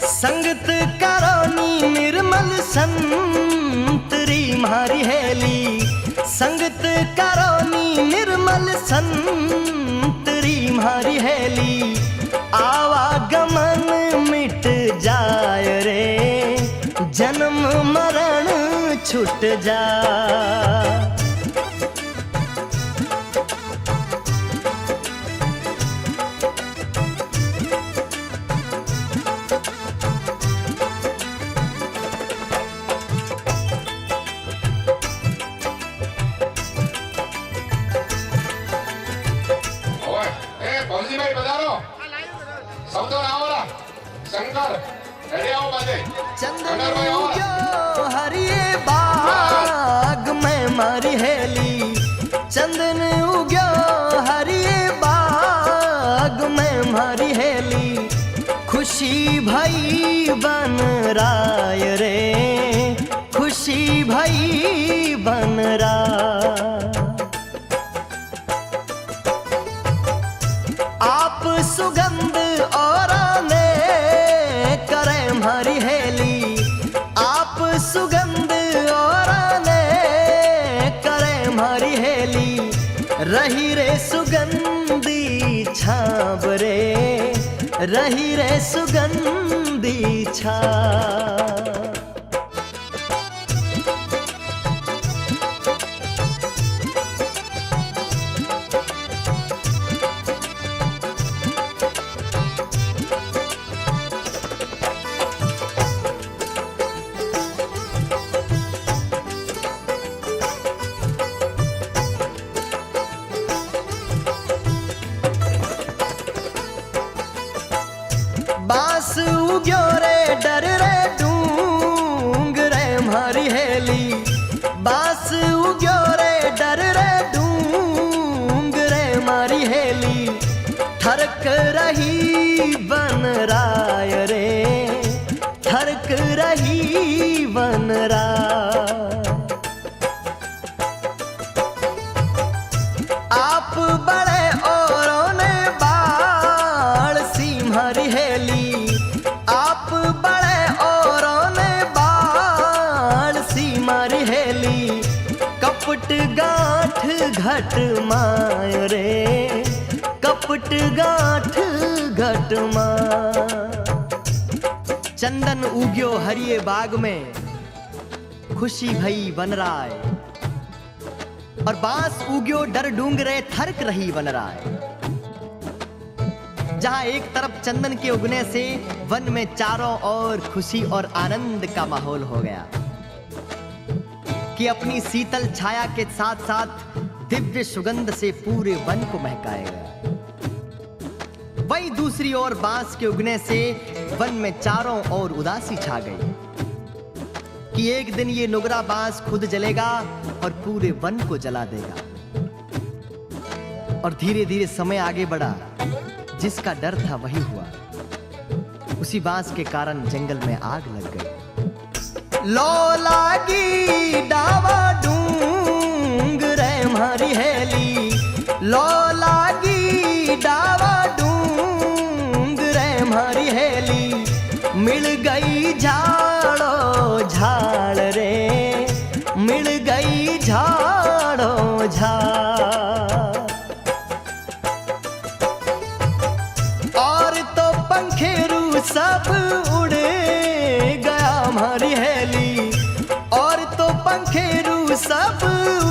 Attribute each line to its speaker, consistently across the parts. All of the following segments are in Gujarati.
Speaker 1: संगत करोनी निर्मल संतरी मारी हेली। संगत करोनी निर्मल संतरी मारी हेली। आवागमन मिट जाय रे, जन्म मरण छूट जा। चंदन उग्यो हरिये बाग में मारी हेली। चंदन उग्यो हरिये बाग में मारी हेली। खुशी भई बन राय रे, खुशी भई बन राय। आप सुगंध और करे मारी हेली। आप सुगंध और करे मारी हेली। रही रे सुगंधी छाब रे, रही रे सुगंधी छाब। बास उग्यो रे डर रे डूंग रे मारी हेली। बास उग्यो रे डर रे डूंग रे मारी हेली। थरक रही बन राय रे, थरक रही बन राय। आप बड़े औरों ने बाल सी मारी हेली। आप बड़े औरों ने बाल सी मारी हेली। कपट गांठ घट माय रे, कपट गांठ घट माय। चंदन उग्यो हरिये बाग में, खुशी भई बन राय। और बांस उग्यो डर डूंगरे थरक रही बन राय। जहां एक तरफ चंदन के उगने से वन में चारों ओर खुशी और आनंद का माहौल हो गया कि अपनी शीतल छाया के साथ साथ दिव्य सुगंध से पूरे वन को महकाएगा। वहीं दूसरी ओर बांस के उगने से वन में चारों ओर उदासी छा गई कि एक दिन ये नुगरा बांस खुद जलेगा और पूरे वन को जला देगा। और धीरे धीरे समय आगे बढ़ा। जिसका डर था वही हुआ। उसी बांस के कारण जंगल में आग लग गई। लो लागी डावा डूंग रे मारी हेली। लो लागी डावा डूंग रे मारी हेली। मिल गई झाड़ो झाड़ रे, मिल गई झाड़ो झाड़। और तो पंखेरू सब उड़े गया मारी हेली। और तो पंखेरू सब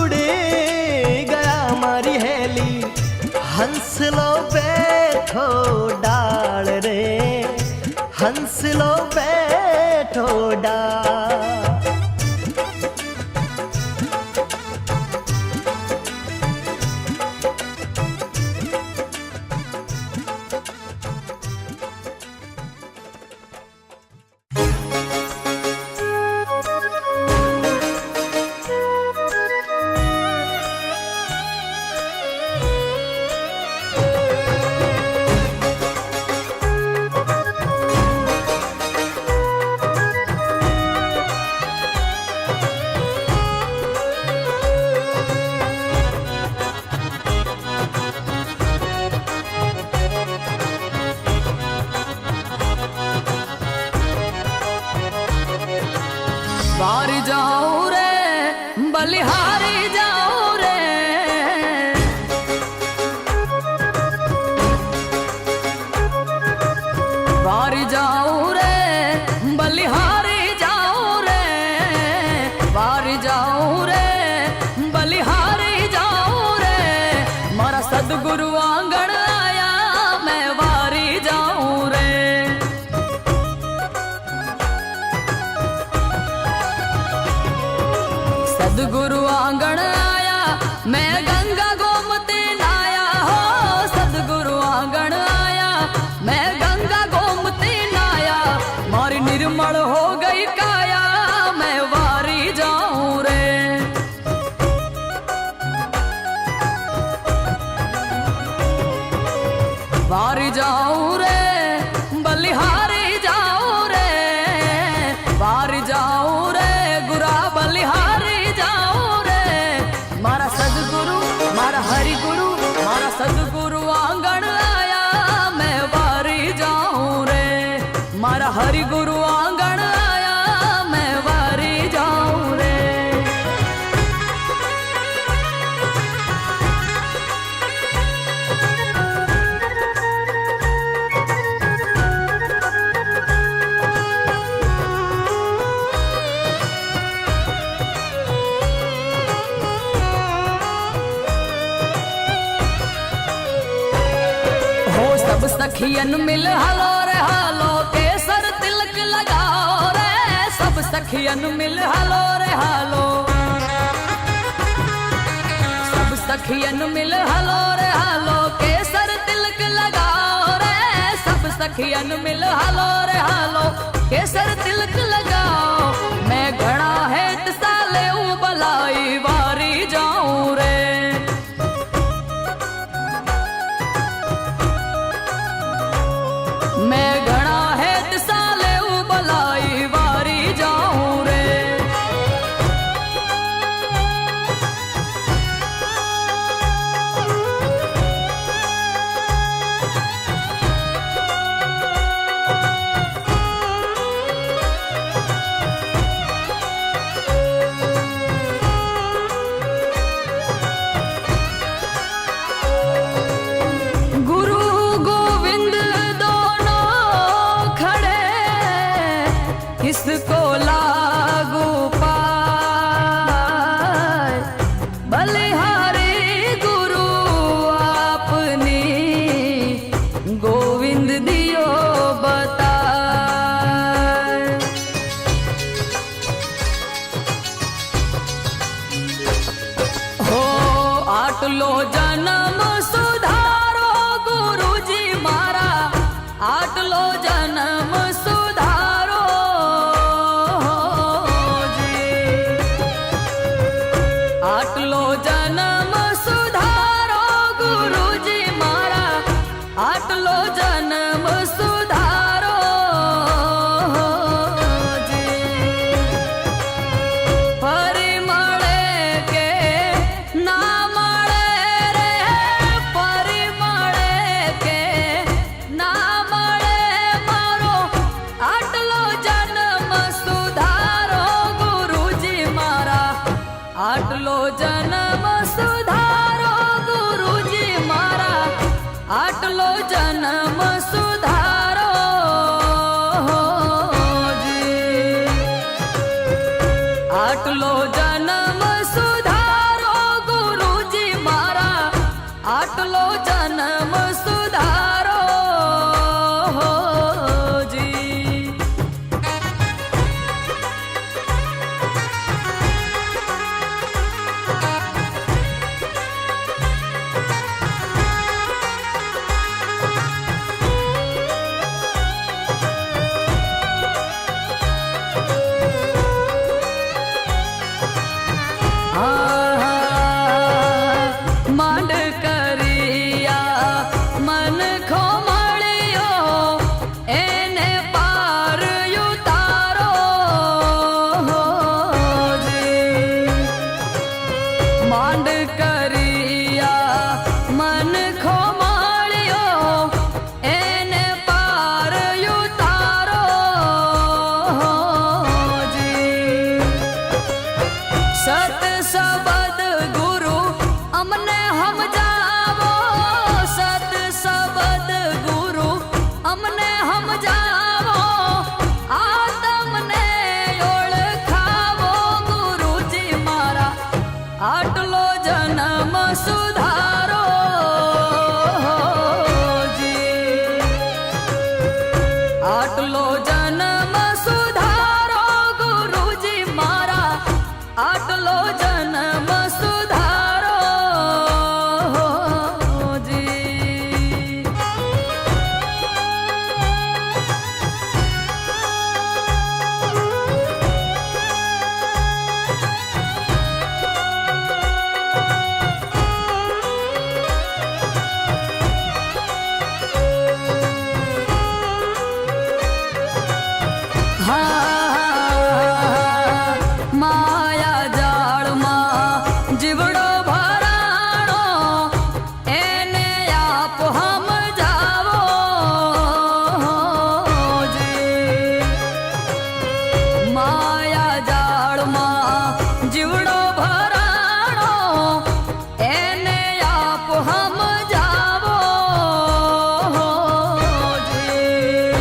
Speaker 1: उड़े गया मारी हेली। हंस लो बैठो डाल रे, हंस लो बैठो डाल।
Speaker 2: वार जाऊं रे बलिहारी जाऊं रे, वार जाऊं रे बलिहारी जाऊं रे, वार जाऊं रे बलिहारी जाऊं रे, मारा सदगुरु आंगण आया मैं वारी जाऊं रे। सदगुरु आंगण आया मैं गंगा गोमती नाया हो, सदगुरु आंगण आया मैं गंगा गोमती नाया, मारी निर्मल हो गई काया मैं वारी जाऊं रे। वारी जाऊं रे बलिहारी जाऊं रे, वारी जाऊं रे गुरा बलिहारी जाऊं रे, मारा सदगुरु मारा हरि गुरु मारा सदगुरु आंगण आया मैं वारी जाऊं रे, मारा हरि गुरु आंगण आया मैं वारी जाऊं रे। सब सखियन मिल हलो रे हालो, केसर तिलक लगाओ रे, सब सखियन मिल हलो रे हालो, सब सखियन मिल हलो रे हालो, केसर तिलक लगाओ रे, सब सखियन मिल हलो रे हालो, केसर तिलक लगाओ, मैं घड़ा है साले बलाई वारी जाऊं रे। मैं घड़ा है साले बलाई वारी जाऊं रे। गुरु गोविंद किसको लागू पाए, बलिहारी गुरु आपनी गोविंद दियो बताए। हो आटलो जन्म सुधारो गुरु जी मारा, आटलो जन्म सुधारो आटलो जन्म सुधारो गुरु जी मारा, आटलो जन्म सुधारो जी। फरी मळे के ना मळे रे, फरी मळे के ना मळे मारो, आटलो जन्म सुधारो गुरु जी मारा, आटलो जन्म सुधारो गुरु जी मारा, आटलो जन्म सुधारो जी, आटलो जन्म सुधारो गुरु जी मारा, आटलो जन्म सुधारो जी। माया जाळમાં જીવડો ભરાણો એને આપ હમ જાવો જી માયા જાળમાં જીવડો ભરાણો એને આપ હમ જાવો જી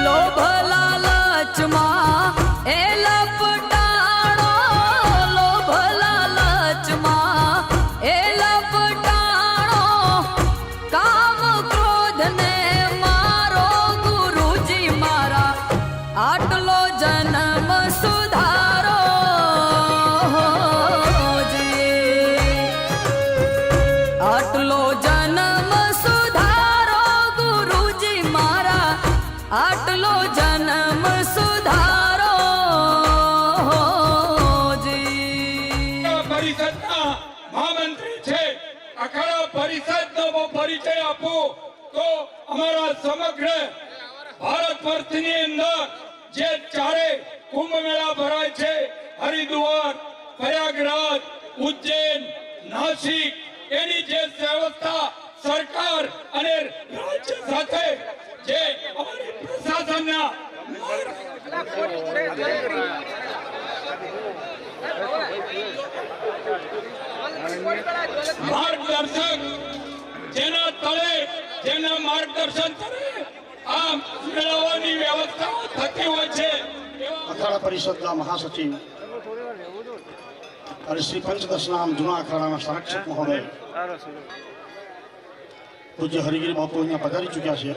Speaker 2: લોભ લાલચમાં એ લપટાણો લોભ લાલચમાં એ લપટાણો કામ ક્રોધને મારો ગુરુજી મારા આટલો જન્મ સુધારો જી આટલો જન્મ સુધારો ગુરુજી મારા આટલો જન્મ સુધારો જી
Speaker 3: પરિષદના મહામંત્રી છે. અખાડા પરિષદનો પરિચય આપો તો અમારા સમગ્ર ભારત વર્ષની અંદર જે ચારે કુંભ મેળા ભરાય છે, હરિદ્વાર, પ્રયાગરાજ, ઉજ્જૈન, નાસિક, એની જે વ્યવસ્થા સરકાર અને રાજ્ય સાથે જે અમારી પ્રશાસનના માર્ગદર્શક જેના તળે જેના માર્ગદર્શન તળે આ મેળાઓની વ્યવસ્થા થતી હોય છે.
Speaker 4: અખાડા પરિષદના મહાસચિવ અને શ્રી પંચદશનામ જૂના અખાડાના સંરક્ષક મહોદય પૂજ્ય હરિગીરી બાપુ અહીંયા પધારી ચૂક્યા છે.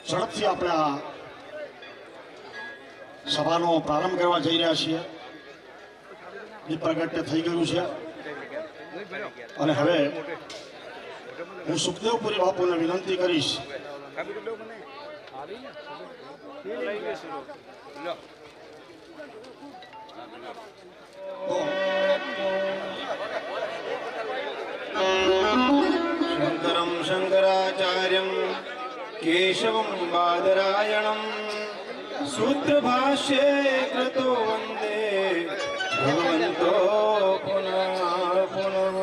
Speaker 4: ઝડપથી આપણે આ સભાનો પ્રારંભ કરવા જઈ રહ્યા છીએ. દીપ પ્રગટ્ય થઈ ગયું છે અને હવે હું સુખદેવપુરી બાપુને વિનંતી કરીશ
Speaker 5: शंकरं शंकराचार्यं केशवं बादरायणं सूत्रभाष्ये कृतो वन्दे भगवन्तो पुनः पुनः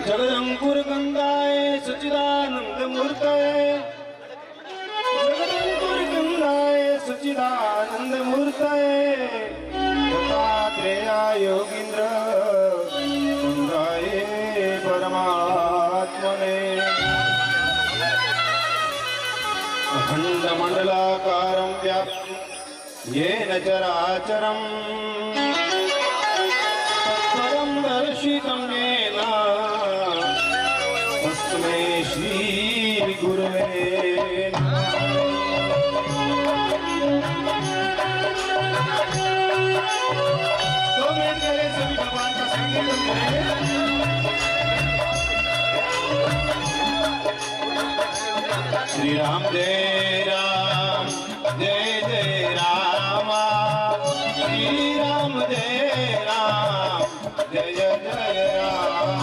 Speaker 5: जगदंकुरगंगाय सच्चिदानंदमूर्तये जगदंकुरगंगाय सच्चिदानंदमूर्तये दत्तात्रेयाय योगीन्द्र गंगाय परमात्मने अखंडमंडलाकारं व्याप्तं येन चराचरं तत्परं दर्शितं येन तस्मै श्रीगुरवे तो मिनट पहले सभी भगवान का संकीर्तन करेंगे. श्री राम जय राम जय जय राम श्री राम जय राम जय जय राम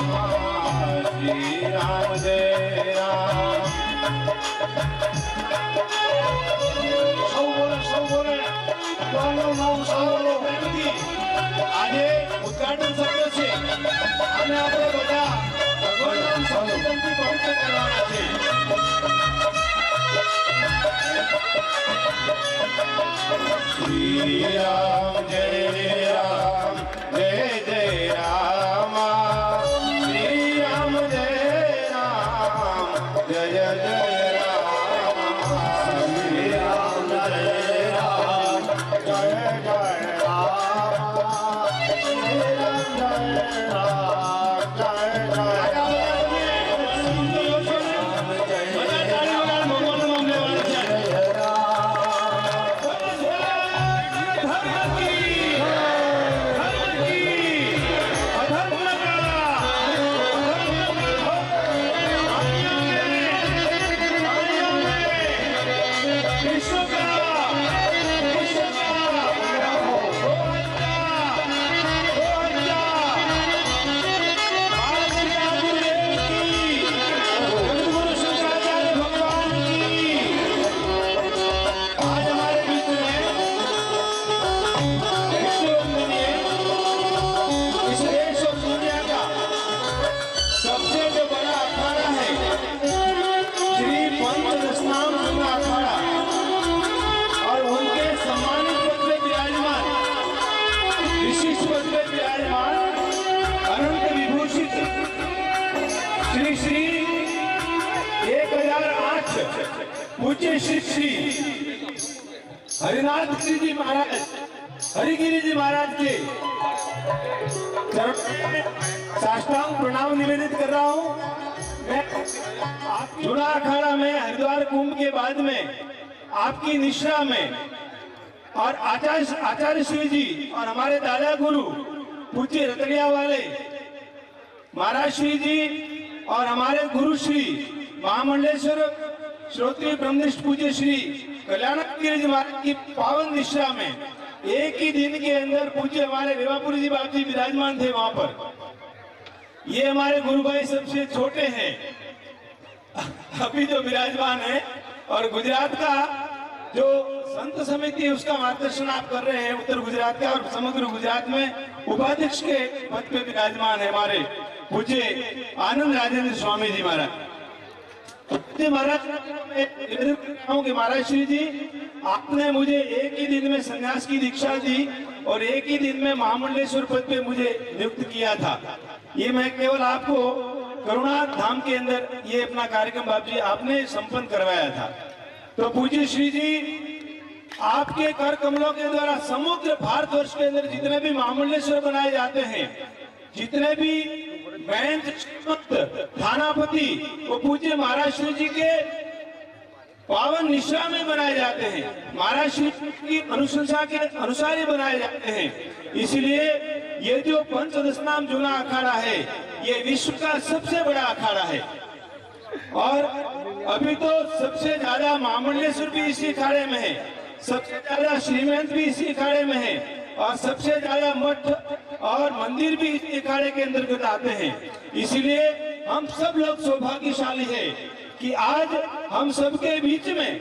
Speaker 5: श्री राम जय राम. સૌ બોલે ભગવાનનું નામ સાંભળો. આજે ઉદ્ઘાટન સત્ર છે અને આપણે બધા ભગવાનના સંકલ્પથી પવિત્ર કરવાના છે. શ્રી રામ જય રામ જય જય રામ શ્રી રામ જય રામ જય જય રામ શ્રી રામ જય રામ જય જય રામ શ્રી રામ જય રામ જય જય રામ. पूज्य श्री श्री हरिनाथ गिरी जी महाराज, हरिगिरी जी महाराज के चरणों में साष्टांग प्रणाम निवेदित कर रहा हूँ। मैं जुड़ा अखाड़ा में हरिद्वार कुंभ के बाद में आपकी निश्रा में और आचार्य श्री जी और हमारे दादा गुरु पूज्य रतड़िया वाले महाराज श्री जी और हमारे गुरु श्री महामंडलेश्वर श्रोत्रिय ब्रह्मनिष्ठ पूज्य श्री कल्याणगिरी जी महाराज की पावन निश्रा में एक ही दिन के अंदर पूज्य हमारे रेवापुरी जी बाबू जी विराजमान थे वहां पर। ये हमारे गुरु भाई सबसे छोटे हैं अभी जो विराजमान है, और गुजरात का जो संत समिति है उसका मार्गदर्शन आप कर रहे हैं उत्तर गुजरात का, और समग्र गुजरात में उपाध्यक्ष के पद पे विराजमान है हमारे पूज्य आनंद राजेंद्र स्वामी जी महाराज। महाराज कि महाराज श्री जी आपने मुझे एक ही दिन में संन्यास की दीक्षा दी और एक ही दिन में महामंडलेश्वर पद पे मुझे नियुक्त किया था। ये मैं केवल आपको करुणा धाम के अंदर ये अपना कार्यक्रम बाबू जी आपने संपन्न करवाया था। तो पूज्य श्री जी आपके कर कमलों के द्वारा समग्र भारतवर्ष के अंदर जितने भी महामंडलेश्वर बनाए जाते हैं, जितने भी महंत थानापति वो पूज्य महाराज श्री जी के पावन निश्रा में बनाए जाते हैं, महाराज श्री की अनुशंसा के अनुसार ही बनाए जाते हैं। इसलिए ये जो पंचदशनाम जूना अखाड़ा है ये विश्व का सबसे बड़ा अखाड़ा है, और अभी तो सबसे ज्यादा महामंडलेश्वर भी इसी अखाड़े में है, सबसे ज्यादा श्रीमंत भी इसी अखाड़े में है, और सबसे ज्यादा मठ और मंदिर भी इस अखाड़े के अंतर्गत आते हैं। इसलिए हम सब लोग सौभाग्यशाली हैं कि आज हम सबके बीच में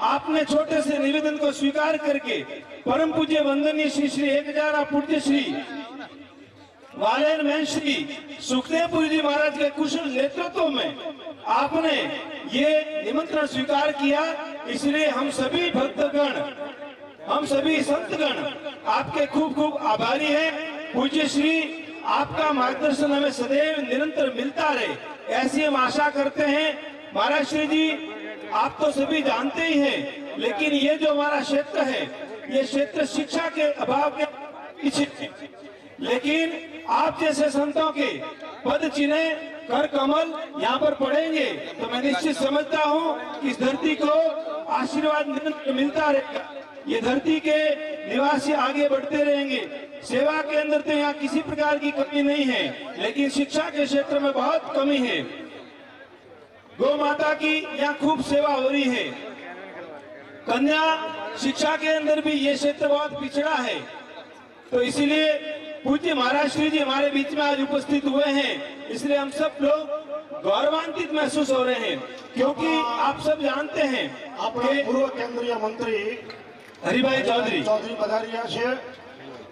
Speaker 5: आपने छोटे से निवेदन को स्वीकार करके परम पूज्य वंदनीय श्री श्री 1008 पूज्य श्री वालेर महंत श्री सुखदेवपुरी जी महाराज के कुशल नेतृत्व में आपने ये निमंत्रण स्वीकार किया। इसलिए हम सभी भक्तगण, हम सभी संतगण आपके खूब खूब आभारी हैं। पूज्य श्री आपका मार्गदर्शन हमें सदैव निरंतर मिलता रहे, ऐसी हम आशा करते हैं। महाराज श्री जी आप तो सभी जानते ही हैं, लेकिन ये जो हमारा क्षेत्र है ये क्षेत्र शिक्षा के अभाव के पीछे है, लेकिन आप जैसे संतों के पद चिन्ह कर कमल यहाँ पर पड़ेंगे तो मैं निश्चित समझता हूँ कि इस धरती को आशीर्वाद निरंतर मिलता रहेगा। ये धरती के निवासी आगे बढ़ते रहेंगे। सेवा के अंदर तो यहाँ किसी प्रकार की कमी नहीं है, लेकिन शिक्षा के क्षेत्र में बहुत कमी है। गौ माता की यहाँ खूब सेवा हो रही है। कन्या शिक्षा के अंदर भी ये क्षेत्र बहुत पिछड़ा है। तो इसीलिए पूज्य महाराज श्री जी हमारे बीच में आज उपस्थित हुए हैं, इसलिए हम सब लोग गौरवान्वित महसूस हो रहे हैं, क्योंकि आप सब जानते हैं
Speaker 4: આપણા પૂર્વ કેન્દ્રીય મંત્રી
Speaker 5: हरिभाई चौधरी
Speaker 4: પધારી રહ્યા છે।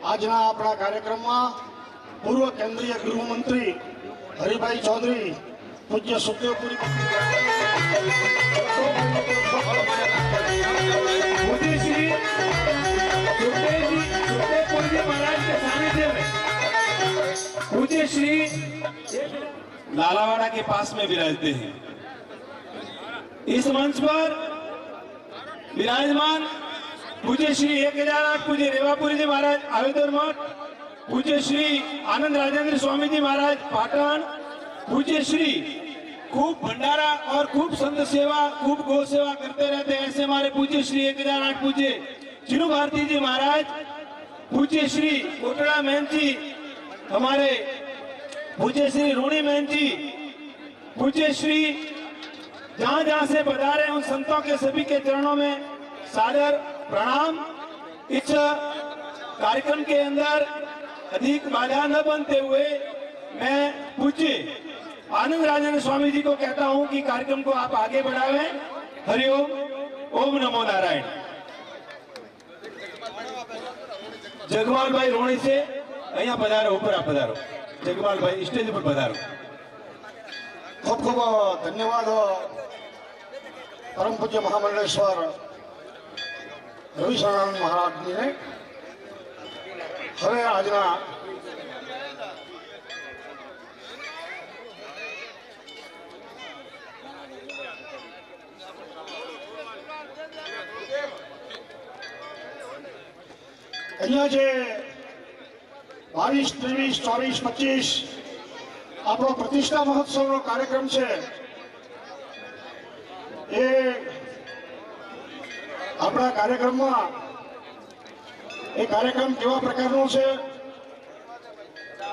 Speaker 4: આજના આપણા કાર્યક્રમમાં પૂર્વ કેન્દ્રીય ગૃહમંત્રી હરિભાઈ ચૌધરી પૂજ્ય સુખદેવપુરી
Speaker 5: पूज्य श्री सुखदेवपुरी जी महाराज के सानिध्य में पूज्य श्री लालावाड़ा के पास में विराजते हैं। इस मंच पर विराजमान पूज्य श्री 1008 पूज्य रेवापुरी जी महाराज आवेदर मठ, पूज्य श्री आनंद राजेंद्र स्वामी जी महाराज पाटन, पूज्य श्री खूब भंडारा और खूब संत सेवा, खूब गौ सेवा करते रहते हैं, ऐसे हमारे पूज्य श्री 1008 पूज्य चिरू भारती जी महाराज, पूज्य श्री कोटड़ा महंत जी, हमारे पूज्य श्री रूणी महंत जी, पूज्य श्री जहां जहां से पधारे उन संतों के सभी के चरणों में सादर प्रणाम। इस कार्यक्रम के अंदर अधिक बाधा न बनते हुए मैं पूज्य आनंद राजेंद्र स्वामी जी को कहता हूं कि कार्यक्रम को आप आगे बढ़ावें। हरिओम, ओम नमो नारायण। जगमाल भाई रोणी से અહીંયા પધારો, ઉપર આ પધારો। જગમાલ ભાઈ સ્ટેજ ઉપર પધારો।
Speaker 4: ખૂબ ખૂબ ધન્યવાદ પરમ પૂજ્ય મહામંડલેશ્વર રવિશરણાનંદ મહારાજજીને। હવે આજના અહીંયા જે 22, 23, 24, 25 આપણો પ્રતિષ્ઠા મહોત્સવનો કાર્યક્રમ છે એ આપણા કાર્યક્રમમાં એ કાર્યક્રમ કેવા પ્રકારનો છે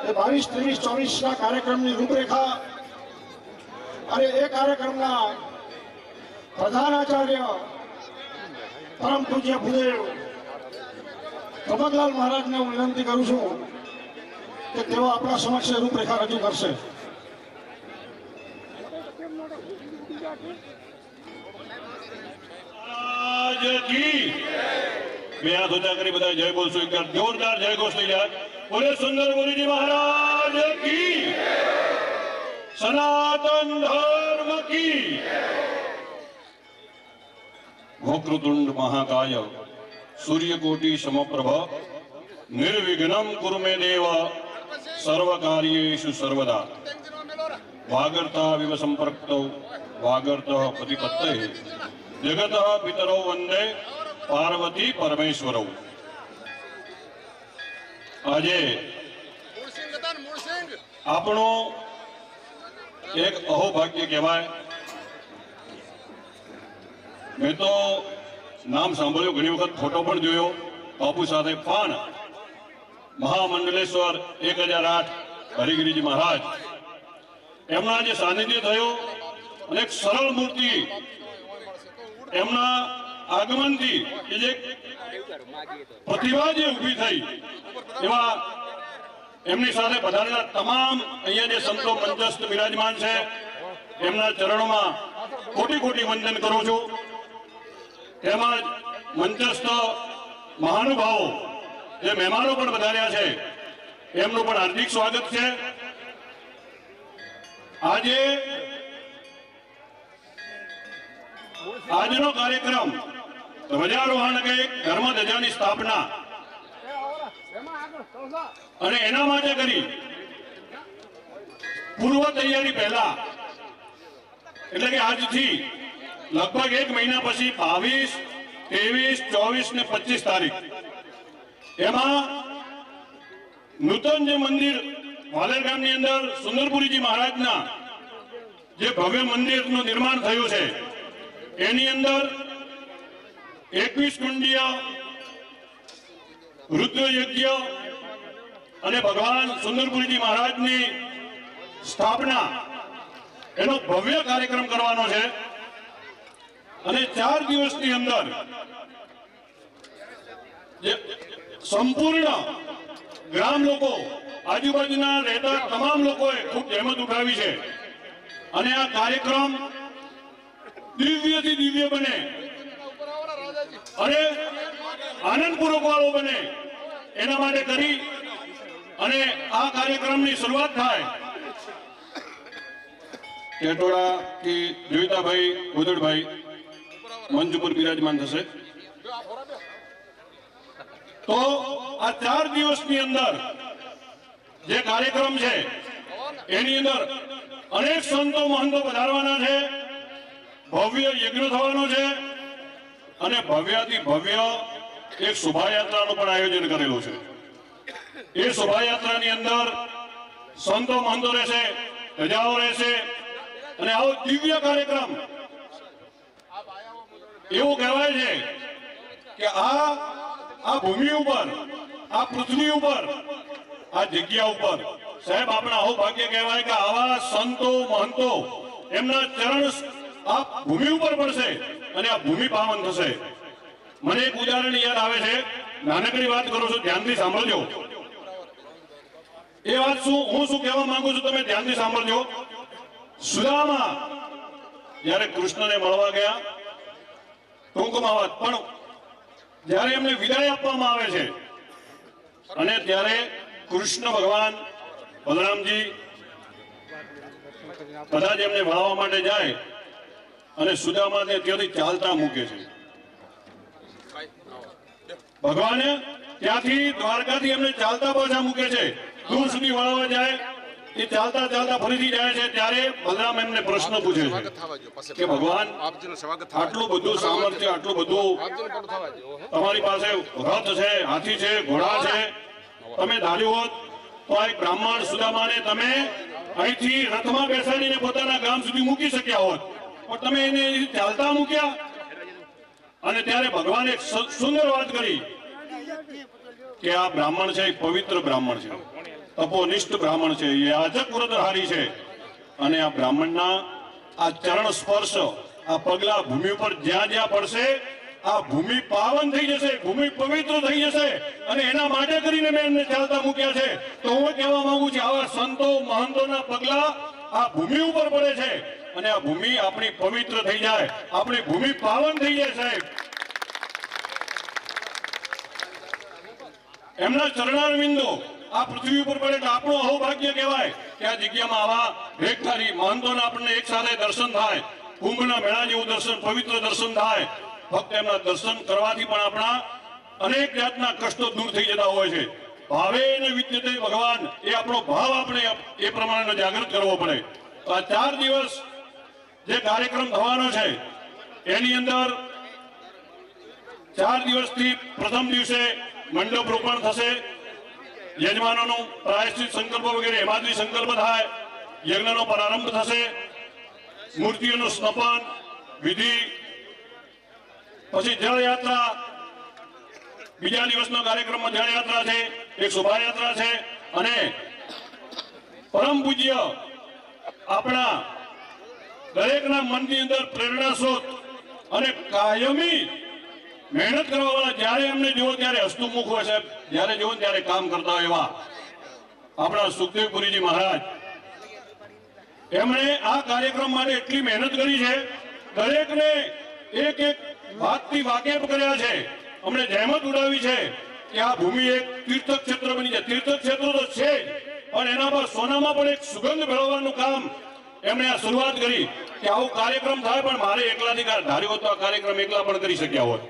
Speaker 4: એ 22, 23, 24 કાર્યક્રમની રૂપરેખા અને એ કાર્યક્રમના પ્રધાન આચાર્ય પરમ પૂજ્ય ભૂદેવ કમકલાલ મહારાજને હું વિનંતી કરું છું કે તેઓ આપણા સમક્ષ રૂપરેખા રજૂ કરશે.
Speaker 6: બે હાથ ઊંચા કરી બધા જય બોલશું. એક જોરદાર જય ઘોષ થઈ જાય. બોલે સુંદર ગુરુજી મહારાજ કી, સનાતન ધર્મ કી. વક્રતુંડ મહાકાય સૂર્યકોટિ સમપ્રભ નિર્વિઘ્નમ કુરુ મે દેવ સર્વકાર્યેષુ સર્વદા. વાગર્તા વિવ સંપર્ક્તૌ વાગર્તઃ પ્રતિપત્તયે જગતઃ પિતરૌ વંદે પાર્વતી પરમેશ્વરૌ. આજે આપણો એક અહોભાગ્ય કહેવાય. મેં તો નામ સાંભળ્યું, ઘણી વખત ફોટો પણ જોયો બાપુ સાથે, પણ મહામંડલેશ્વર 1008 હરિગીરીજી મહારાજ એમના જે સાનિધ્ય થયો અને એક સરળ મૂર્તિ એમના આગમનથી એ જે પ્રતિભા જે ઊભી થઈ એવા એમની સાથે પધારેલા તમામ અહીંયા જે સંતો મંચસ્થ બિરાજમાન છે એમના ચરણોમાં કોટી કોટી વંદન કરું છું. તેમજ મંચસ્થ મહાનુભાવો જે મહેમાનો પણ પધાર્યા છે એમનું પણ હાર્દિક સ્વાગત છે. આજનો કાર્યક્રમ ધ્વજારોહણ કે ધર્મ ધજાની સ્થાપના અને એના માટે કરી પૂર્વ તૈયારી પહેલા એટલે કે આજથી લગભગ 1 મહિના પછી 22, 23, 24 ને 25 તારીખ એમાં નૂતન જે મંદિર વાલેર ગામની અંદર સુંદરપુરીજી મહારાજના જે ભવ્ય મંદિરનું નિર્માણ થયું છે એની અંદર 21 કુંડીય રુદ્ર યજ્ઞ અને ભગવાન સુંદરપુરીજી મહારાજની સ્થાપના એનો ભવ્ય કાર્યક્રમ કરવાનો છે. અને 4 દિવસની અંદર જે સંપૂર્ણ ગ્રામ લોકો આજુબાજુના રહેતા તમામ લોકોએ ખૂબ જહેમત ઉઠાવી છે અને આ કાર્યક્રમ દિવ્યથી દિવ્ય બને અને આનંદપૂર્વક વાળો બને એના માટે કરી અને આ કાર્યક્રમની શરૂઆત થાય. કેટોડા થી જોઈતાભાઈ ગોદડભાઈ મંચ ઉપર બિરાજમાન થશે. તો આ 4 દિવસની અંદર જે કાર્યક્રમ છે એની અંદર અનેક સંતો મહંતો પધારવાના છે, ભવ્ય યજ્ઞ થવાનો છે અને ભવ્યાથી ભવ્ય એક શોભાયાત્રાનું પણ આયોજન કરેલું છે. એ શોભાયાત્રાની અંદર સંતો મહંતો રહેશે, ધજાઓ રહેશે અને આવો દિવ્ય કાર્યક્રમ. એવું કહેવાય છે કે આ ભૂમિ ઉપર, આ પૃથ્વી ઉપર, આ જગ્યા ઉપર સાહેબ આપણા આવું ભાગ્ય કહેવાય કે આવા સંતો મહંતો એમના ચરણ આ ભૂમિ ઉપર પડશે અને આ ભૂમિ પાવન થશે. મને એક ઉદાહરણ યાદ આવે છે, નાનકડી વાત કરું છું, ધ્યાનથી સાંભળજો. એ વાત હું શું કહેવા માંગુ છું તમે ધ્યાનથી સાંભળજો. સુદામા જ્યારે કૃષ્ણને મળવા ગયા, ટૂંકમાં વાત, પણ જ્યારે એમને વિદાય આપવામાં આવે છે અને ત્યારે કૃષ્ણ ભગવાન બલરામજી બધા જ એમને મળવા માટે જાય અને સુદામાને ત્યાંથી ચાલતા મૂકે છે. ભગવાને ત્યાંથી દ્વારકાથી એમને ચાલતા પાછા મૂકે છે. દૂર સુધી વળવા જાય એ ચાલતા ચાલતા ફરીથી જાય છે ત્યારે બલરામ એમને પ્રશ્ન પૂછે છે કે ભગવાન આટલું બધું સામર્થ્ય, આટલું બધું તમારી પાસે રથ છે, હાથી છે, ઘોડા છે, તમે ધાર્યું હોત તો આ એક બ્રાહ્મણ સુદામાને તમે અહીંથી રથમાં બેસાડીને પોતાના ગામ સુધી મૂકી શક્યા હોત, પણ તમે એને ચાલતા મૂક્યા. અને ત્યારે ભગવાને એક સુંદર વાત કરી કે આ બ્રાહ્મણ છે, પવિત્ર બ્રાહ્મણ છે, તપોનિષ્ઠ બ્રાહ્મણ છે, યાજક વ્રતહારી છે, અને આ બ્રાહ્મણના આ ચરણ સ્પર્શ, આ પગલા ભૂમિ ઉપર જ્યાં જ્યાં પડશે આ ભૂમિ પાવન થઈ જશે, ભૂમિ પવિત્ર થઈ જશે, અને એના માટે કરીને મેં એમને ચાલતા મૂક્યા છે. તો હું કહેવા માંગુ છું, આવા સંતો મહંતોના પગલા આ ભૂમિ ઉપર પડે છે, અને આ ભૂમિ આપણી પવિત્ર થઈ જાય, આપણી ભૂમિ પાવન થઈ જાય. સાહેબ, એમના ચરણારવિંદો આ પૃથ્વી ઉપર પડે એટલે આપણું અહોભાગ્ય કહેવાય કે આ જગ્યામાં આવા ભેખધારી મહંતોના આપણને એક સાથે દર્શન થાય, કુંભના મેળા જેવું દર્શન, પવિત્ર દર્શન થાય. ફક્ત એમના દર્શન કરવાથી પણ આપણા અનેક જાતના કષ્ટો દૂર થઈ જતા હોય છે. ભાવે ને વિદ્યતે ભગવાન, એ આપણો ભાવ આપણે એ પ્રમાણે જાગૃત કરવો પડે. તો આ 4 દિવસ જે કાર્યક્રમ થવાનો છે એની અંદર 4 દિવસથી પ્રથમ દિવસે મંડપ રોપણ થશે, યજમાનોનું પ્રાયશ્ચિત સંકલ્પ વગેરે હેમાદ્રી સંકલ્પ થાય, યજ્ઞનો પ્રારંભ થશે, મૂર્તિઓનું સ્નપન વિધિ, પછી જળયાત્રા, બીજા દિવસનો કાર્યક્રમમાં જળયાત્રા છે, એક શોભાયાત્રા છે, અને પરમ પૂજ્ય આપણા દરેકના મનની અંદર પ્રેરણા સ્ત્રોત અને કાયમી મહેનત કરવા વાળા, જ્યારે એમને જુઓ ત્યારે હસતુમુખ હોય છે, જ્યારે જુઓ ત્યારે કામ કરતા હોય એવા આપણા સુખદેવપુરીજી મહારાજ, એમણે આ કાર્યક્રમ માટે એટલી મહેનત કરી છે, દરેકને એક એક વાતથી વાકેફ કર્યા છે, અમને જહેમત ઉડાવી છે કે આ ભૂમિ એક તીર્થ ક્ષેત્ર બની જાય. તીર્થ ક્ષેત્ર તો છે જ, પણ એના પર સોનામાં પણ એક સુગંધ મેળવવાનું કામ એમણે આ શરૂઆત કરી કે આવું કાર્યક્રમ થાય, પણ મારે એકલાથી ધાર્યો હતો આ કાર્યક્રમ એકલા પણ કરી શક્યા હોત,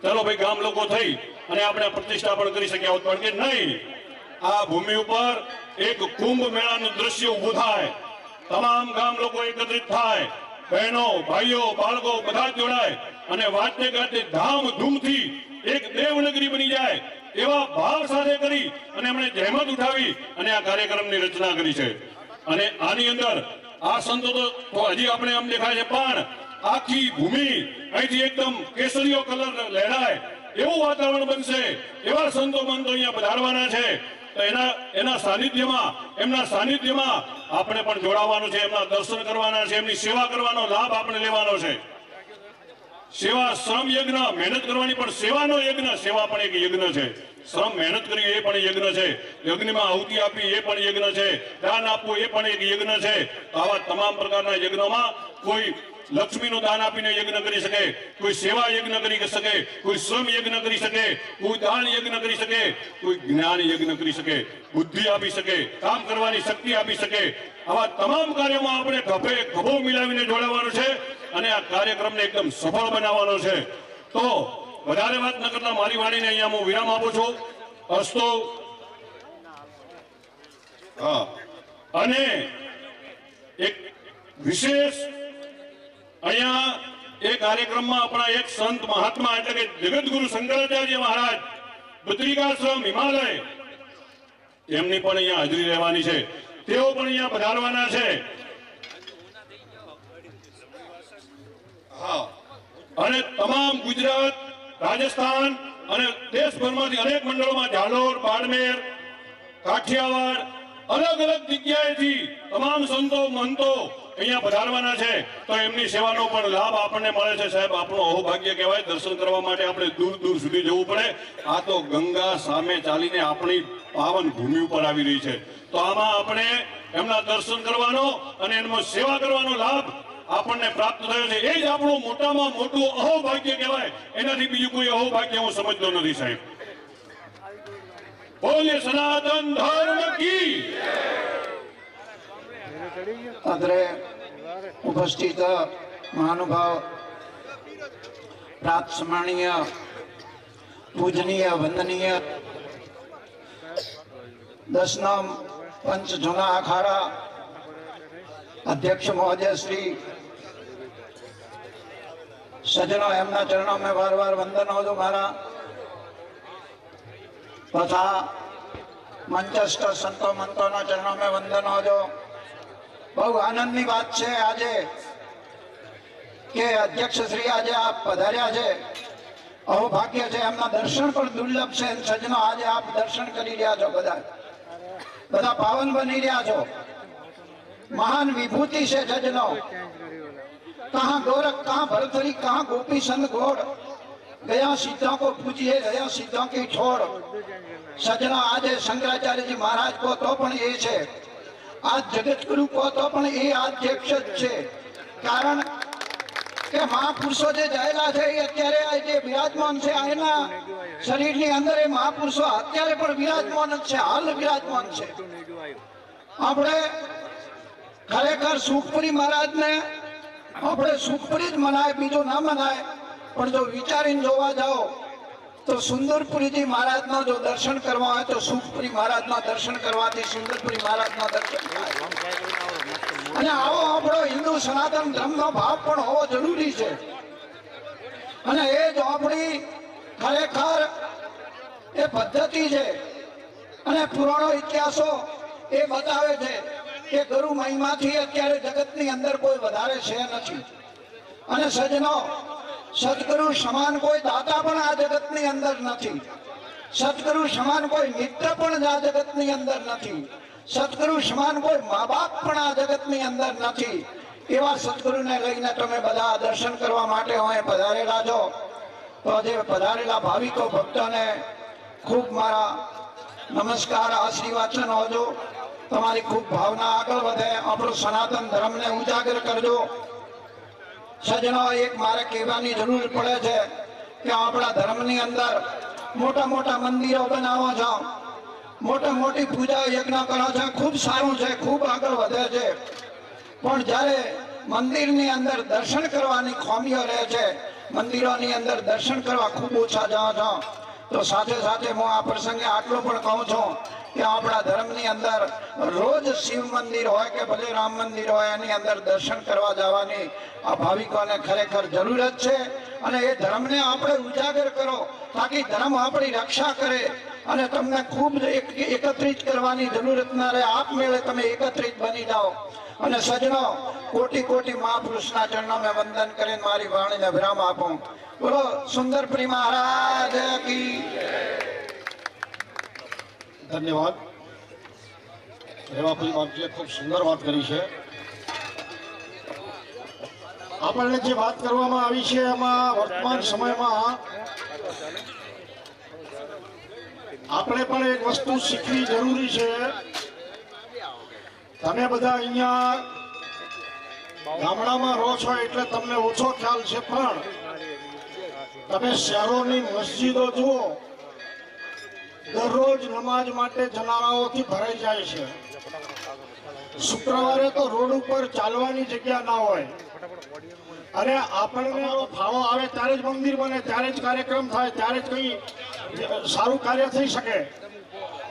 Speaker 6: ચલો ભાઈ ગામ લોકો થઈ અને આપણે પ્રતિષ્ઠા પણ કરી શક્યા હોત, પણ કે નહીં, આ ભૂમિ ઉપર એક કુંભ મેળાનું દ્રશ્ય ઊભું થાય, તમામ ગામ લોકો એકત્રિત થાય, બહેનો, ભાઈઓ, બાળકો બધા જોડાય અને વાતે ગાતે ધામધૂમથી એક દેવનગરી બની જાય એવા ભાવ સાથે કરી અને એમણે જહેમત ઉઠાવી અને આ કાર્યક્રમની રચના કરી છે. અને આની અંદર આ સંતો તો હજી આપણે આમ દેખાય છે, પણ આખી ભૂમિ અહીંથી એકદમ કેસરીયો કલર લહેરાય એવું વાતાવરણ બનશે, એવા સંતો મંતો અહીંયા પધારવાના છે. તો એના સાનિધ્યમાં, એમના સાનિધ્યમાં આપણે પણ જોડાવાનું છે, એમના દર્શન કરવાના છે, એમની સેવા કરવાનો લાભ આપણે લેવાનો છે. સેવા શ્રમ યજ્ઞ, મહેનત કરવાની પણ સેવાનો યજ્ઞ, સેવા પણ એક યજ્ઞ છે, શ્રમ મહેનત કરવી એ પણ યજ્ઞ છે, યજ્ઞમાં આહુતિ આપવી એ પણ યજ્ઞ છે, દાન આપવું એ પણ એક યજ્ઞ છે. આવા તમામ પ્રકારના યજ્ઞમાં કોઈ લક્ષ્મીનું દાન આપીને યજ્ઞ કરી શકે, કોઈ સેવા યજ્ઞ કરી શકે, કોઈ શ્રમ યજ્ઞ કરી શકે, કોઈ દાન યજ્ઞ કરી શકે, કોઈ જ્ઞાન યજ્ઞ કરી શકે, બુદ્ધિ આપી શકે, કામ કરવાની શક્તિ આપી શકે. આવા તમામ કાર્યોમાં આપણે ખભો મિલાવીને જોડાવાનું છે અને આ કાર્યક્રમને એકદમ સફળ બનાવવાનો છે. તો વધારે વાત ન કરતા મારી વાણીને અહીંયા હું વિરામ આપું છું. અસ્તો. હા, અને એક વિશેષ અહીંયા એ કાર્યક્રમમાં આપણા એક સંત મહાત્મા એટલે કે જગતગુરુ શંકરાચાર્ય મહારાજ, બદ્રિકાશ્રમ હિમાલય, એમની પણ અહીંયા હાજરી રહેવાની છે, તેઓ પણ અહીંયા પધારવાના છે. હા, અને તમામ ગુજરાત, રાજસ્થાન અને દેશભરમાંથી અનેક મંડળોમાં, ઝાલોર, બાડમેર, કાઠિયાવાડ, અલગ અલગ જગ્યાએથી તમામ સંતો મહંતો અહીંયા પધારવાના છે. તો એમની સેવાનો પણ લાભ આપણને મળે છે. સાહેબ, આપણું અહોભાગ્ય કહેવાય, દર્શન કરવા માટે આપણે દૂર દૂર સુધી જવું પડે. આ તો ગંગા સામે ચાલીને આપણી પાવન ભૂમિ ઉપર આવી રહી છે. તો આમાં આપણે એમના દર્શન કરવાનો અને એમનો સેવા કરવાનો લાભ આપણને પ્રાપ્ત થયો છે. એ જ આપણું મોટામાં મોટું અહોભાગ્ય કહેવાય. એનાથી બીજું કોઈ અહોભાગ્ય હું સમજતો નથી. સાહેબ, બોલે સનાતન ધર્મ કી.
Speaker 7: અત્રે ઉપસ્થિત મહાનુભાવ, પ્રાત સન્માનીય, પૂજનીય, વંદનીય 10 નામ પંચ જૂના અખાડા અધ્યક્ષ મહોદય શ્રી સજ્જનો, એમના ચરણો में बार बार वंदन हो जो मारा तथा मंचस्थ संतो मंतोना चरणों में वंदन हो जो। बहु आनंदनी बात છે આજે કે અધ્યક્ષ શ્રી આજે આપ પધાર્યા છે, અહોભાગ્ય છે, એમના દર્શન પણ દુર્લભ છે। સજ્જનો આજે આપ દર્શન કરી રહ્યા છો, બધા પાવન બની રહ્યા છો, महान विभूति से सजनो। कहाँ गोरख, कहाँ भरतरी, कहाँ गोपी संत घोड़, गया सिद्धों को पूजिए, गया सिद्धों की छोड़। सजना आज शंकराचार्य जी महाराज को तो पण ये छे, आज जगत गुरु को तो पण ये अध्यक्ष छे। कारण કે મહાપુરુષો જે જયેલા છે એ અત્યારે જે વિરાજમાન છે એના શરીરની અંદર એ મહાપુરુષો અત્યારે પણ વિરાજમાન જ છે, હાલ વિરાજમાન છે। આપણે ખરેખર સુખપુરી મહારાજને આપણે સુખપુરી જ મનાય, બીજું ના મનાય, પણ જો વિચારીને જોવા જાઓ તો સુંદરપુરીજી મહારાજના જો દર્શન કરવા હોય તો સુખપુરી મહારાજના દર્શન કરવાથી સુંદરપુરી મહારાજના દર્શન થાય। અને આવો આપણો હિન્દુ સનાતન ધર્મનો ભાવ પણ હોવો જરૂરી છે। અને એ જો આપણી ખરેખર એ પદ્ધતિ છે અને પુરાણો ઇતિહાસો એ બતાવે છે કે ગુરુ મહિમાથી અત્યારે જગતની અંદર કોઈ વધારે છે નથી। અને સજનો, સદગુરુ સમાન કોઈ દાતા પણ આ જગતની અંદર નથી, સદગુરુ સમાન કોઈ મિત્ર પણ આ જગતની અંદર નથી, સદગુરુ સમાન કોઈ મા બાપ પણ આ જગતની અંદર નથી। એવા સદગુરુને લઈને તમે બધા દર્શન કરવા માટે અહીં પધારેલા છો। તો જે પધારેલા ભાવિકો ભક્તોને ખૂબ મારા નમસ્કાર, આશીર્વાચન હોજો। તમારી ખૂબ ભાવના આગળ વધે, આપણો સનાતન ધર્મને ઉજાગર કરજો। સજનો, એક મારે કહેવાની જરૂર પડે છે કે આપણા ધર્મની અંદર મોટા મોટા મંદિરો બનાવો છો, મોટા મોટી પૂજા યજ્ઞ કરો છો, ખૂબ સારું છે, ખૂબ આગળ વધે છે, પણ જ્યારે મંદિરની અંદર દર્શન કરવાની ખામીઓ રહે છે, મંદિરોની અંદર દર્શન કરવા ખૂબ ઓછા જાઓ છો। તો સાથે સાથે હું આ પ્રસંગે આટલું પણ કહું છું કે આપણા ધર્મની અંદર રોજ શિવ મંદિર હોય કે ભલે રામ મંદિર હોય એની અંદર દર્શન કરવા જવાની આ ભાવિકોને ખરેખર જરૂરત છે। અને એ ધર્મને આપણે ઉજાગર કરો તાકી ધર્મ આપણી રક્ષા કરે અને તમને ખૂબ એકત્રિત કરવાની જરૂરત ના રહે, આપમેળે તમે એકત્રિત બની જાઓ। અને સજનો, કોટી કોટી મહાપુરુષના ચરણોમાં વંદન કરીને મારી વાણીને વિરામ આપું। બોલો સુંદરપુરી મહારાજ કી
Speaker 4: ધન્યવાદ। રેવાપુરી બાપજીએ ખૂબ સુંદર વાત કરી છે। આપણને જે વાત કરવામાં આવી છે એમાં વર્તમાન સમયમાં આપણે પણ એક વસ્તુ શીખવી જરૂરી છે। તમે બધા અહીંયા ગામડામાં રહો છો એટલે તમને ઓછો ખ્યાલ છે, પણ તમે શહેરોની મસ્જિદો જુઓ, દરરોજ નમાજ માટે જનારાઓથી ભરાઈ જાય છે। શુક્રવારે તો રોડ ઉપર ચાલવાની જગ્યા ના હોય, અને આપણને ફાળો આવે ત્યારે જ મંદિર બને, ત્યારે જ કાર્યક્રમ થાય, ત્યારે જ કંઈ સારું કાર્ય થઈ શકે,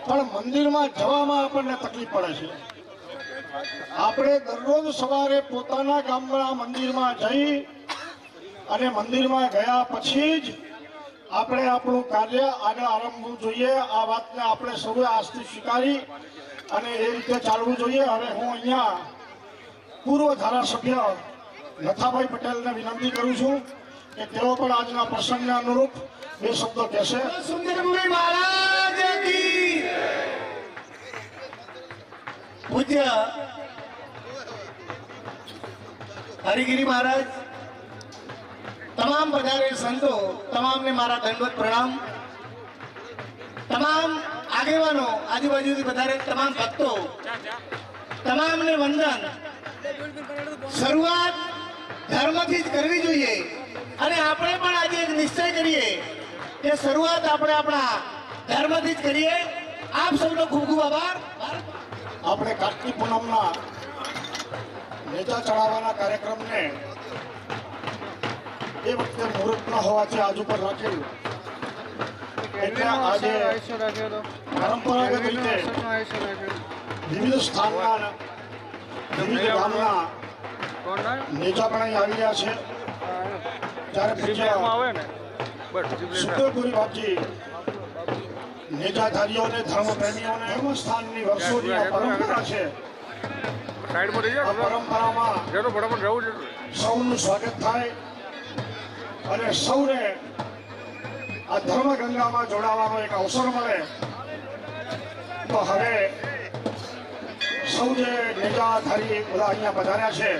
Speaker 4: પણ મંદિરમાં જવામાં આપણને તકલીફ પડે છે। આપણે દરરોજ સવારે પોતાના ગામના મંદિરમાં જઈ અને મંદિરમાં ગયા પછી જ આપણે આપણું કાર્ય આગળ આરંભવું જોઈએ। આ વાતને આપણે સૌએ આજથી સ્વીકારી અને એ રીતે ચાલવું જોઈએ। હવે હું અહીંયા પૂર્વ ધારાસભ્ય લથાભાઈ પટેલને વિનંતી કરું છું કે તેઓ પણ આજના પ્રસંગને અનુરૂપ બે શબ્દો કહેશે।
Speaker 5: સુંદરપુરી મહારાજ કી પૂજ્ય હરિગીરી મહારાજ, તમામ પધારેલ સંતો, તમામને મારા દંડવત પ્રણામ। તમામ આગેવાનો, આજુબાજુથી પધારેલ તમામ ભક્તો, તમામને વંદન। શરૂઆત ધર્મથી જ કરવી જોઈએ અને આપણે પણ આજે એક નિશ્ચય કરીએ કે શરૂઆત આપણે આપણા ધર્મથી જ કરીએ। આપ સૌનો ખૂબ ખૂબ આભાર।
Speaker 4: આપણે કાર્તિક પૂનમના નેજા ચડાવવાના કાર્યક્રમને એ વખતે મુહૂર્ત ન હોવાથી આજ ઉપર રાખેલું, એટલે આજે પરંપરાગત રીતે વિવિધ સ્થાનના વિવિધ ગામના નેતા પણ અહીં આવી રહ્યા છે. ત્યારે પૂજ્ય સુખદેવપુરી બાપજી નેતાધારીઓને ધર્મપ્રેમીઓને ધર્મસ્થાનની વર્ષોની આ પરંપરા છે. આ પરંપરામાં સૌનું સ્વાગત થાય અને સૌને આ ધર્મ ગંગામાં જોડાવાનો એક અવસર મળે. તો હવે સૌ જે નેતાધારી બધા અહીંયા પધાર્યા છે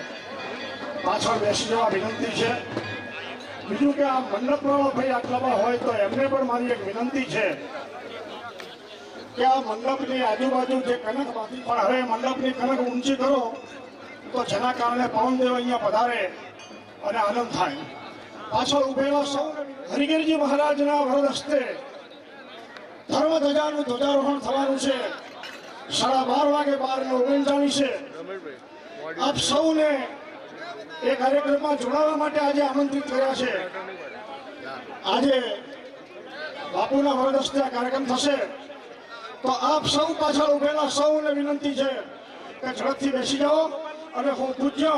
Speaker 4: પાછળ બેસી જવા વિનંતી છે. બીજું કે આ મંડપવાળા ભાઈ આટલામાં હોય તો એમને પણ મારી એક વિનંતી છે કે આ મંડપની આજુબાજુ જે કનક બાંધી પણ હવે મંડપની કનક ઊંચી કરો તો જેના કારણે પવનદેવ અહીંયા પધારે અને આનંદ થાય. પાછળ ઉભેલા સૌ હરિગીરજી મહારાજના વરદ હસ્તે ધર્મ ધજાનું ધ્વજારોહણ થવાનું છે. 12:30 વાગે 12:39 છે. આપ સૌને એ કાર્યક્રમમાં જોડાવા માટે આજે આમંત્રિત કર્યા છે. આજે બાપુના વરદ હસ્તે આ કાર્યક્રમ થશે તો આપ સૌ પાછળ ઉભેલા સૌને વિનંતી છે કે ઝડપથી બેસી જાઓ અને હું પૂજ્ય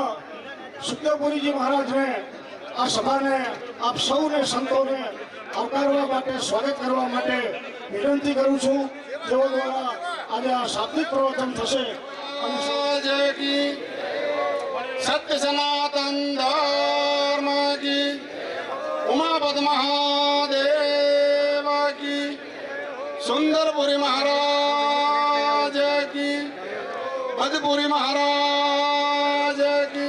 Speaker 4: સુખદેવપુરીજી મહારાજને આ સભાને આપ સૌને સંતોને આવકારવા માટે સ્વાગત કરવા માટે વિનંતી કરું છું. જેઓ દ્વારા આજે આ શાબ્દિક પ્રવચન થશે અને
Speaker 8: सत्य सनातन धर्म की उमापद महादेव की सुंदरपुरी महाराज की पदपुरी महाराज की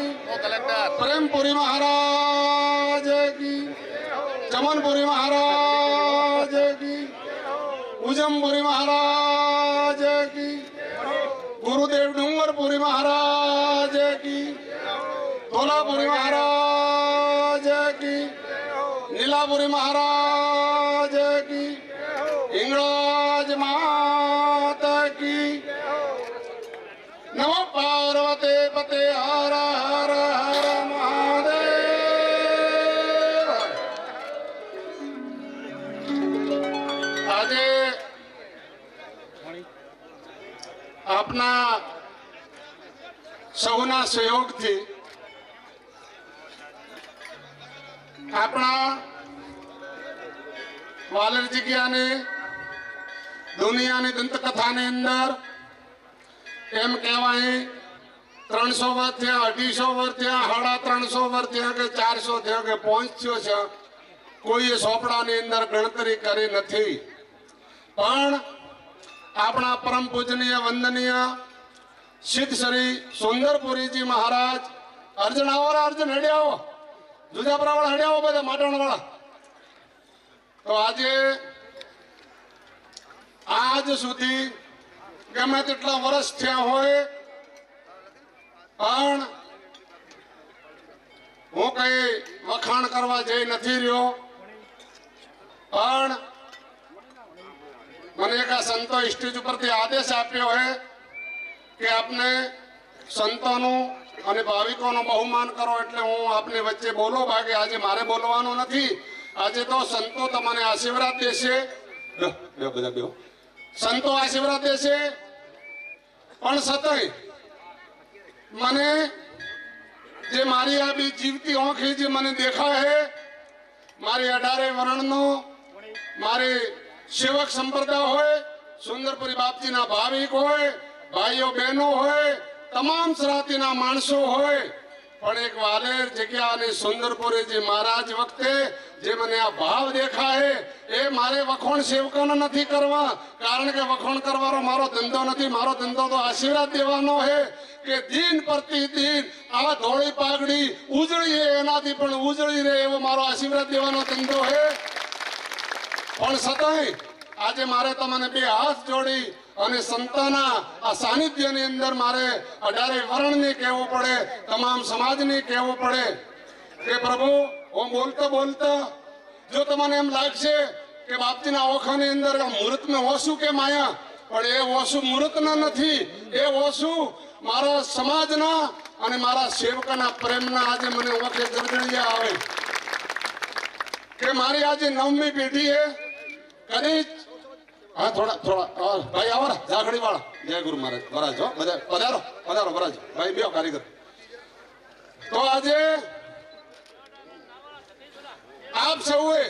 Speaker 8: प्रेमपुरी महाराज की चमनपुरी महाराज की उजमपुरी महाराज की गुरुदेव डूंगरपुरी महाराज की तोलापुरी महाराज की नीलापुरी महाराज की हिंगराज माता की नमो पार्वते पते हर हर हर महादेव. આજે આપના સૌના સહયોગથી આપણા વાલર જગ્યાને દુનિયાની દંતકથાની અંદર એમ કહેવાય 300 વર્ષ થયા, 250 વર્ષ થયા, 350 વર્ષ થયા કે 400 થયા કે 500 છે, કોઈએ સોપડાની અંદર ગણતરી કરી નથી. પણ આપણા પરમ પૂજનીય વંદનીય સિદ્ધ શ્રી સુંદરપુરીજી મહારાજ અર્જણાવાળા અર્જન હડ્યાઓ જુદાપરાવાળા હડ્યાઓ બધા માટણવાળા તો આજે આજ સુધી ગમે તેટલા વર્ષ થયા હોય પણ હું કઈ વખાણ કરવા જઈ નથી રહ્યો. પણ મને એક આ સંતો સ્ટેજ ઉપરથી આદેશ આપ્યો હે કે આપને સંતોનું અને ભાવિકોનું બહુમાન કરો એટલે હું આપની વચ્ચે બોલો. બાકી આજે મારે બોલવાનું નથી. આજે તો સંતો તમને આશીર્વાદ દેશે, સંતો આશીર્વાદ દેશે. પણ છતાંય મને જે મારી આ બી જીવતી આંખી જે મને દેખાય હે મારી 18 વર્ણનો મારી સેવક સંપ્રદાય હોય, સુંદરપુરી બાપજીના ભાવિક હોય, ભાઈઓ બહેનો હોય, તમામ શ્રાતીના માણસો હોય, પણ એક વાલેર જગ્યા અને સુંદરપુરીજી મહારાજ વખતે જે મને આ ભાવ દેખાય એ મારે વખોણ સેવકોનો નથી કરવા. કારણ કે વખોણ કરવાનો મારો ધંધો નથી. મારો ધંધો તો આશીર્વાદ દેવાનો છે કે દિન પ્રતિદિન આ ધોળી પાઘડી ઉજળી એનાથી પણ ઉજળી રહે એવો મારો આશીર્વાદ દેવાનો ધંધો છે. પણ છતાંય આજે મારે તમને બે હાથ જોડી અને સંતોના આ સાનિધ્યની અંદર મારે 18 વર્ણને કહેવું પડે, તમામ સમાજને કહેવું પડે કે પ્રભુ હું બોલતા બોલતા જો તમને એમ લાગશે કે બાપજીના ઓખાની અંદર મુહૂર્તમાં ઓછું કે માયા, પણ એ ઓછું મુહૂર્તના નથી. એ ઓછું મારા સમાજના અને મારા સેવકોના પ્રેમના આજે મને ઓખે ગરગડિયા આવે કે મારી આજે 9મી પેઢી હે. કદી હા થોડા ભાઈ આવો ઝાકડી વાળા જય ગુરુ મહારાજ. વરાજ હો બધા પધારો પધારો વરાજ ભાઈ બેઓ કારીગર. તો આજે આપ સૌએ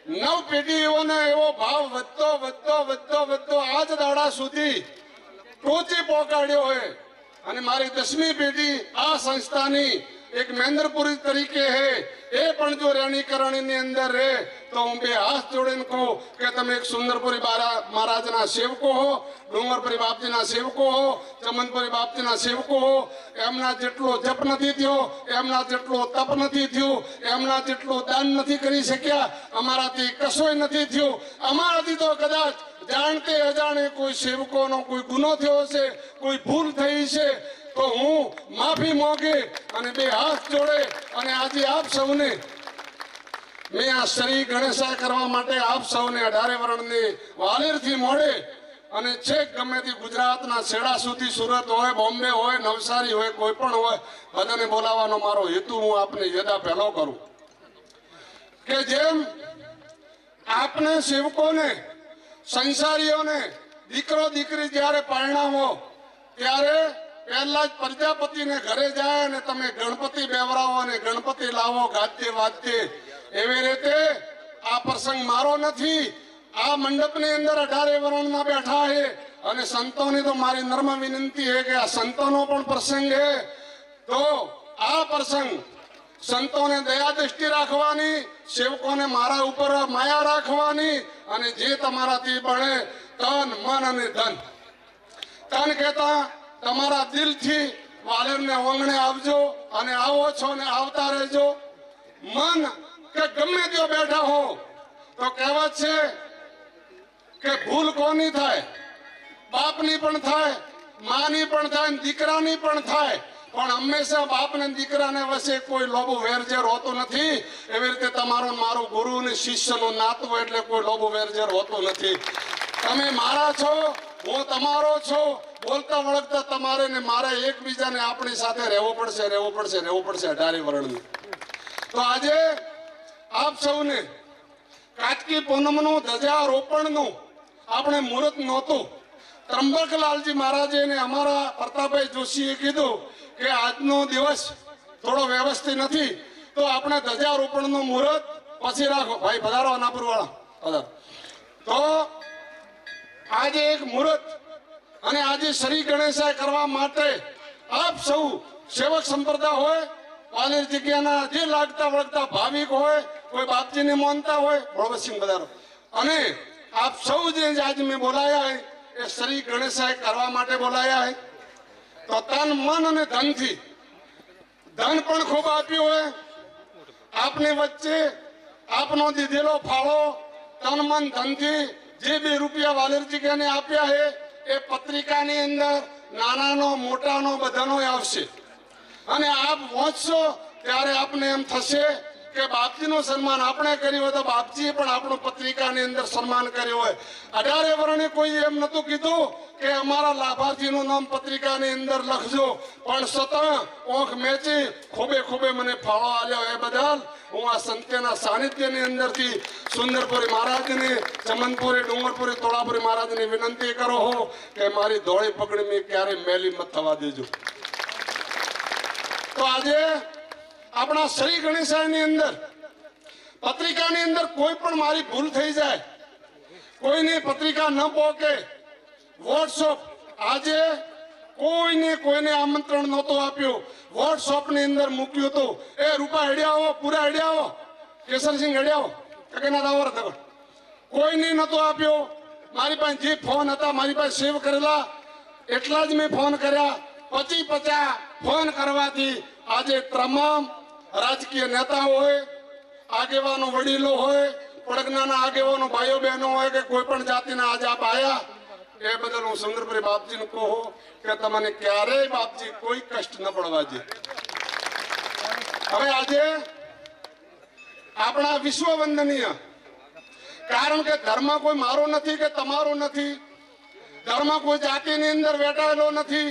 Speaker 8: નવ પેઢીઓને એવો ભાવ વધતો વધતો વધતો વધતો આજ દાડા સુધી ટોચે પહોંચાડ્યો હોય અને મારી 10મી પેઢી આ સંસ્થાની એક મહેન્દ્રપુરી તરીકે હે એ પણ જો રેણીકરણની અંદર રહે તો હું બે હાથ જોડીને કહું કે તમે એક સુંદરપુરી મહારાજના સેવકો હો, ડુંગરપુરી બાપજીના સેવકો હો, ચમનપુરી બાપજીના સેવકો હો. એમના જેટલો જપ નથી થયો, એમના જેટલો તપ નથી થયું, એમના જેટલો દાન નથી કરી શક્યા, અમારાથી કશોય નથી થયું. અમારાથી તો કદાચ જાણતે અજાણે કોઈ સેવકોનો કોઈ ગુનો થયો હશે, કોઈ ભૂલ થઈ છે તો હું માફી માંગે અને બે હાથ જોડે અને આજે આપ સૌને મેં આ શ્રી ગણેશાય કરવા માટે આપ સૌને 18 વર્ણની વાલેરથી મોડે અને છેક ગમે તે ગુજરાતના છેડા સુધી સુરત હોય, બોમ્બે હોય, નવસારી હોય, કોઈ પણ હોય, બધાને બોલાવવાનો મારો હેતુ હું આપને યદા પહેલો કરું કે જેમ આપને સેવકોને સંસારીઓને દીકરો દીકરી જ્યારે પરણાવો ત્યારે પહેલા જ પ્રજાપતિને ઘરે જાય અને તમે ગણપતિ બેવરાવો અને ગણપતિ લાવો ગાજ્ય વાજ્ય. એવી રીતે આ પ્રસંગ મારો નથી. આ મંડપની અંદર 18 વર્ણના બેઠા છે અને સંતોની તો મારી નર્મ વિનંતી છે કે આ સંતોનો પણ પ્રસંગ છે. તો આ પ્રસંગ સંતોને દયા દ્રષ્ટિ રાખવાની, સેવકોને મારા ઉપર માયા રાખવાની અને જે તમારાથી બને તન મન અને ધન. તન કહેતા તમારા દિલથી વાલેરને ઓંગણે આવજો અને આવો છો ને આવતા રહેજો. મન કે ગમે ત્યાં બેઠા હો તો કહેવત છે કે ભૂલ કોની થાય? બાપની પણ થાય, માની પણ થાય, દીકરાની પણ થાય. પણ હંમેશા બાપ ને દીકરાને વચ્ચે કોઈ લોભ વેરઝેર હોતો નથી. એવી રીતે તમારો મારો ગુરુ અને શિષ્યનું નાતું એટલે કોઈ લોભ વેરઝેર હોતો નથી. તમે મારા છો, હું તમારો છો. બોલતા વળગતા તમારે ને મારે એકબીજાને આપણી સાથે રહેવું પડશે, રહેવું પડશે, રહેવું પડશે 18 વર્ણનું. તો આજે આપ સૌને કાર્તિકી પૂનમનું ધ્વજારોપણનું આપણે મુહૂર્ત નહોતું. ત્રંબકલાલજી મહારાજે ને અમારા પ્રતાપભાઈ જોશીએ કીધું કે આજનો દિવસ થોડો વ્યવસ્થિત નથી તો આપણે ધ્વજારોપણનું મુહૂર્ત પછી રાખો. ભાઈ પધારો અનાપુર વાળા પધારો. તો આજે એક મુહૂર્ત અને આજે શ્રી ગણેશાય કરવા માટે આપ સૌ સેવક સંપ્રદાય હોય, વાલેર જગ્યાના જે લાગતા વળગતા ભાવિક હોય, કોઈ બાપજીને માનતા હોય, બળવતસિંહ બધારો, અને આપ સૌ જે આજે મેં બોલાયા હે એ શ્રી ગણેશાય કરવા માટે બોલાયા હે. તો તન મન અને ધનથી, ધન પણ ખૂબ આપ્યું હોય આપની વચ્ચે, આપનો દીધેલો ફાળો તન મન ધનથી જે 2 રૂપિયા વાલેર જગ્યાને આપ્યા હે એ પત્રિકાની અંદર નાનાનો મોટાનો બધાનો આવશે અને આપ વાંચશો ત્યારે આપને એમ થશે કે બાપજીનું સન્માન આપણે કર્યું હોય તો બાપજીએ પણ આપણું પત્રિકાની અંદર સન્માન કર્યું હોય. 18 વર્ણે કોઈ એમ નતું કીધું કે અમારા લાભાર્થીનું નામ પત્રિકાની અંદર લખજો, પણ છતાં ઓંખ મેચી ખૂબે ખૂબે મને ફાળો આલ્યો એ બદલ હું આ સંતના સાનિધ્યની અંદરથી સુંદરપુરી મહારાજને, ચમનપુરી, ડુંગરપુરી, તોળાપુરી મહારાજને વિનંતી કરો હો કે મારી ધોળી પગડી મેં ક્યારે મેલી મત થવા દેજો. તો આજે આપણા શ્રી ગણેશાયની અંદર પત્રિકાની અંદર કોઈ પણ મારી ભૂલ થઈ જાય, કોઈની પત્રિકા ન પહોંચે, વોટ્સઅપ આજે કોઈને આમંત્રણ નહોતું આપ્યું, વોટ્સઅપની અંદર મૂક્યું હતું. એ રૂપા હેડ્યાઓ, પૂરા હેડ્યાઓ, કેસરસિંહ હેડ્યાઓ, કકેના દાવર હતા, કોઈને નહોતું આપ્યો. મારી પાસે જે ફોન હતા મારી પાસે સેવ કરેલા એટલા જ મેં ફોન કર્યા. 50 ફોન કરવાથી આજે તમામ રાજકીય નેતા હોય, આગેવાનો વડીલો હોય, પડગનાના આગેવાનો ભાઈઓ બહેનો હોય કે કોઈ પણ જાતિના આજે આપ આયા એ બદલ હું સુંદરપુરી બાપજીને કહું કે તમને ક્યારેય બાપજી કોઈ કષ્ટ ન પડવા દે. હવે આજે આપણા વિશ્વ વંદનીય, કારણ કે ધર્મ કોઈ મારો નથી કે તમારો નથી, ધર્મ કોઈ જાતિની અંદર વેટાયેલો નથી,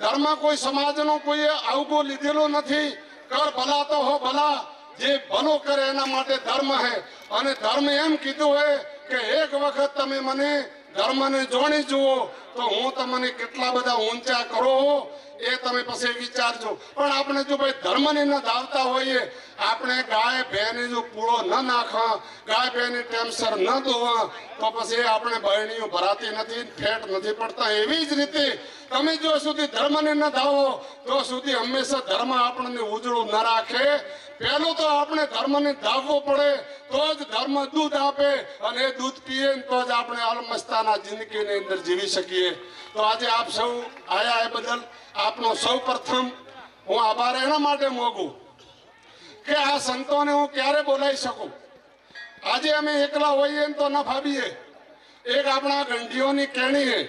Speaker 8: ધર્મ કોઈ સમાજનો કોઈ આવગો લીધેલો નથી. કર ભલા તો હો ભલા, જે ભલો કરે એના માટે ધર્મ હે. અને ધર્મ એમ કીધું હે કે એક વખત તમે મને ધર્મને જોણી જુઓ તો હું તમને કેટલા બધા ઊંચા કરો એ તમે પછી વિચારજો. પણ આપણે જો ભાઈ ધર્મને ન ધાવતા હોઈએ, આપણે ગાય ભેંને જો પૂળો ન નાખા, ગાય ભેંને ટેમસર ન ધોવા, તો પછી આપણે બહેણીઓ ભરાતી નથી, ફેટ નથી પડતા. એવી જ રીતે તમે જો સુધી ધર્મને ન ધાવો તો સુધી હંમેશા ધર્મ આપણને ઉજળું ન રાખે. પહેલું તો આપણે ધર્મને ધાવવો પડે, તો જ ધર્મ દૂધ આપે, અને એ દૂધ પીએ તો જ આપણે અલમસ્તાના જિંદગીની અંદર જીવી શકીએ. તો આજે આપ સૌ આયા એ બદલ આપનો સૌ પ્રથમ હું આભાર એના માટે મોગું કે આ સંતોને હું ક્યારે બોલાવી શકું. આજે અમે એકલા હોઈએ ને તો ન ફાવીએ. એક આપણા ગંઢીઓની કેણી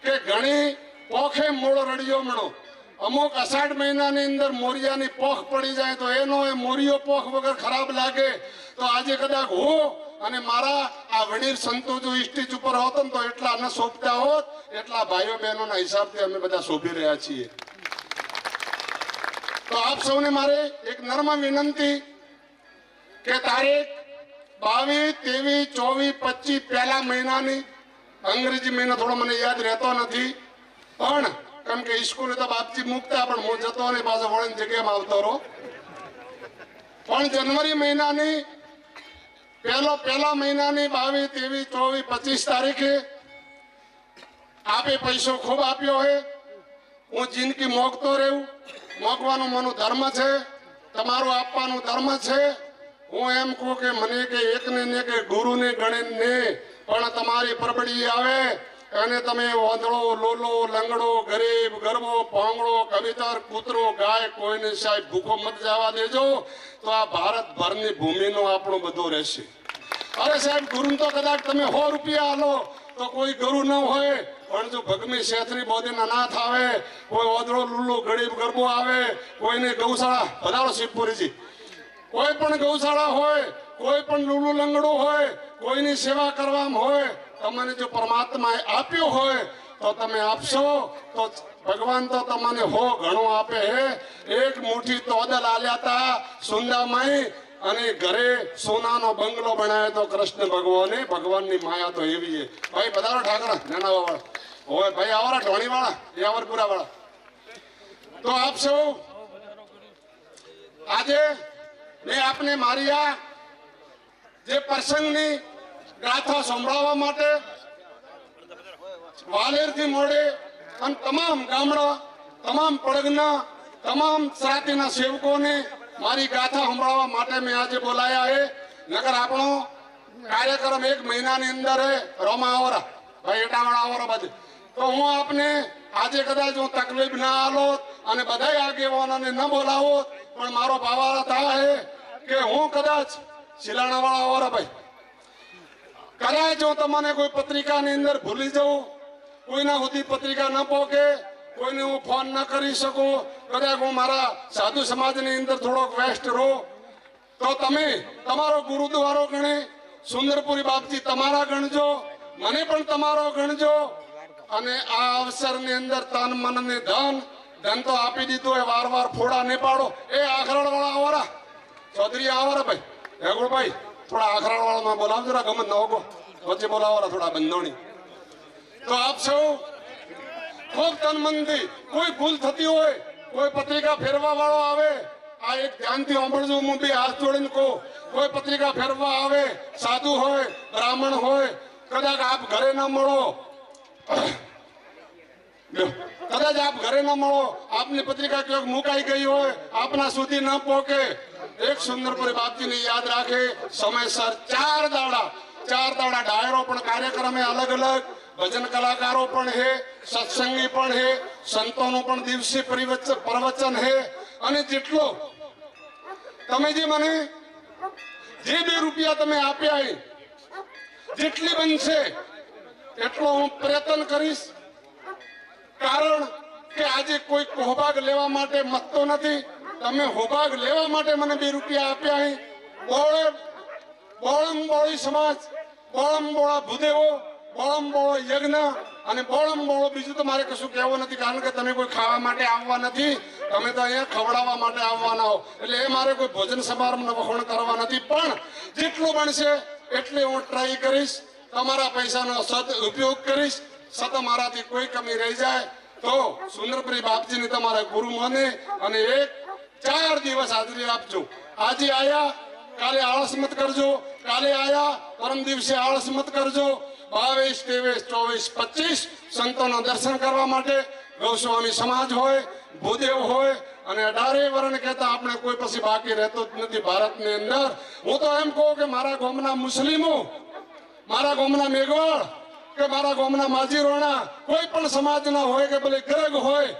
Speaker 8: કે ઘણી પોખે મૂળ રડિયો મણો. અમુક અષાઢ મહિનાની અંદર મોરિયાની પોખ પડી જાય તો એનો એ મોરિયો પોખ વગર ખરાબ લાગે. તો આજે કદાચ હું અને મારા આ વડીલ સંતો જો સ્ટેજ ઉપર હોત ને તો એટલા ન શોભતા હોત, એટલા ભાઈઓ બહેનોના હિસાબથી અમે બધા શોભી રહ્યા છીએ. તો આપ સૌને મારે એક નર્મ વિનંતી કે તારીખ 22, 23, 24, 25 પહેલા મહિનાની, અંગ્રેજી મહિનો થોડો મને યાદ રહેતો નથી, પણ કેમ કે સ્કૂલે તો બાપજી મૂકતા પણ હું જતો ને પાછો વળીને જગ્યામાં આવતો રહો. પણ જાન્યુઆરી મહિનાની પહેલા મહિનાની 22, 23, 24, 25 તારીખે આપે પૈસો ખૂબ આપ્યો હે. હું જિંદગી મોગતો રહું. મોગવાનું મારું ધર્મ છે, તમારું આપવાનું ધર્મ છે. હું એમ કહું કે મને કે એકને ને કે ગુરુને ગણીને પણ તમારી પરબડી આવે અને તમે વાંદળો, લોલો, લંગડો, ગરીબ, ગરબો, પાંગડો, કવિતર, કૂતરો, ગાય કોઈને સાહેબ ભૂખો મત જવા દેજો, તો આ ભારતભરની ભૂમિનો આપણું બધું રહેશે. અરે સાહેબ, ગુરુ તો કદાચ તમે 100 રૂપિયા આલો તો કોઈ ગુરુ ન હોય, પણ જો ભગમી શેઠની બોધીના નાથ આવે, કોઈ ઓદળો, લુલ્લો, ગરીબ, ગરબો આવે, કોઈને ગૌશાળા વધારો શિવપુરીજી, કોઈ પણ ગૌશાળા હોય, કોઈ પણ લુલું લંગડું હોય, કોઈની સેવા કરવામાં હોય, તમને જો પરમાત્માએ આપ્યું હોય તો તમે આપશો તો ભગવાન તો તમને 100 ઘણું આપે હે. એક મુઠ્ઠી તોદલ આલ્યા તા સુંદામાઈ અને ઘરે સોનાનો બંગલો બનાવ્યો તો કૃષ્ણ ભગવાને. ભગવાનની માયા તો એવી છે. ભાઈ પધારો ઠાકરા નાના વાળા હોય, ભાઈ આવરા ઢોણી વાળા, યાવરપુરા વાળા. તો આપ સૌ આજે મેં આપને મારી આ જે પ્રસંગની ગાથા સંભળાવવા માટે વાલેરથી મોડે અને તમામ ગામડા, તમામ પડગના, તમામ શ્રાતિના સેવકોને મારી ગાથા સંભળાવવા માટે મેં આજે બોલાયા હે. નગર આપણો કાર્યક્રમ 1 મહિનાની અંદર હે. રોમા આવરા ભાઈ, એટાવાળા આવરા બધે. તો હું આપને આજે કદાચ હું તકલીફ ના આલોત અને બધા આગેવાનોને ન બોલાવોત, પણ મારો ભાવાળા થાય હે કે હું કદાચ શિલાણા વાળા આવરા ભાઈ, કદાચ હું તમને કોઈ પત્રિકાની અંદર ભૂલી જાઉં, કોઈના સુધી પત્રિકા ન પહોંચે, કોઈને હું ફોન ન કરી શકું, કદાચ હું મારા સાધુ સમાજની અંદર થોડોક વ્યસ્ત રહું, તો તમે તમારો ગુરુદ્વારો ગણે, સુંદરપુરી બાપજી તમારા ગણજો, મને પણ તમારો ગણજો. અને આ અવસરની અંદર તન મન ને ધન તો આપી દીધું હોય, વાર ફોડા ને પાડો. એ આખરાળ વાળા આવરા ચૌધરી આવરા ભાઈ, હેગુભાઈ થોડા આખરાળ વાળામાં બોલાવજો, ગમત ન હોગો વચ્ચે બોલાવરા થોડા બંધોણી. તો આપ સૌ ખૂબ તન મનથી, કોઈ ભૂલ થતી હોય, કોઈ પત્રિકા ફેરવા વાળો આવે, આ એક ધ્યાનથી સાંભળજો, હું બે હાથ જોડીને કહું, કોઈ પત્રિકા ફેરવા આવે, સાધુ હોય, બ્રાહ્મણ હોય, કદાચ આપ ઘરે ન મળો, કદાચ આપ ઘરે ન મળો, આપની પત્રિકા ક્યાંક મુકાઈ ગઈ હોય, આપના સુધી ન પહોંચે, એક સુંદરપુરી બાપજીને યાદ રાખે, સમયસર 4 દાડા ડાયરો પણ કાર્યક્રમે અલગ અલગ, ભજન કલાકારો પણ હે, સત્સંગી પણ હે, સંતોનું પણ દિવસે પ્રવચન હે. અને જેટલો તમે જે મને જે 2 રૂપિયા તમે આપ્યા હે, જેટલી બનશે એટલો હું પ્રયત્ન કરીશ. કારણ કે આજે કોઈ હોભાગ લેવા માટે મતતો નથી, તમે હોભાગ લેવા માટે મને 2 રૂપિયા આપ્યા હે. બોળમ બોળી સમાજ, બોળમ બોળા ભૂદેવો, બોળમ બોળો યજ્ઞ અને બોળમ બોળો બીજું તો મારે કશું કહેવું નથી, કારણ કે તમે કોઈ ખાવા માટે આવવા નથી, તમે તો અહીંયા ખવડાવવા માટે આવવાના હો. એટલે એ મારે કોઈ ભોજન સમારંભનો વખોણ કરવા નથી, પણ જેટલું બનશે એટલે હું ટ્રાય કરીશ. તમારા પૈસાનો સદ ઉપયોગ કરીશ. સત મારાથી કોઈ કમી રહી જાય તો સુંદરપુરી બાપજીને તમારા ગુરુ માને અને 4 દિવસ હાજરી આપજો. આજે આયા કાલે આળસ મત કરજો, કાલે આયા પરમ દિવસે આળસ મત કરજો. 22, 23, 24, 25 સંતોના દર્શન કરવા માટે ગૌસ્વામી સમાજ હોય, ભૂદેવ હોય અને 18 વર્ણ કહેતા આપણે કોઈ પછી બાકી રહેતો જ નથી ભારતની અંદર. હું તો એમ કહું કે મારા ગામના મુસ્લિમો, મારા ગામના મેઘવાળ કે મારા ગામના માજીરોણા કોઈ પણ સમાજના હોય કે ભલે ગ્રગ હોય,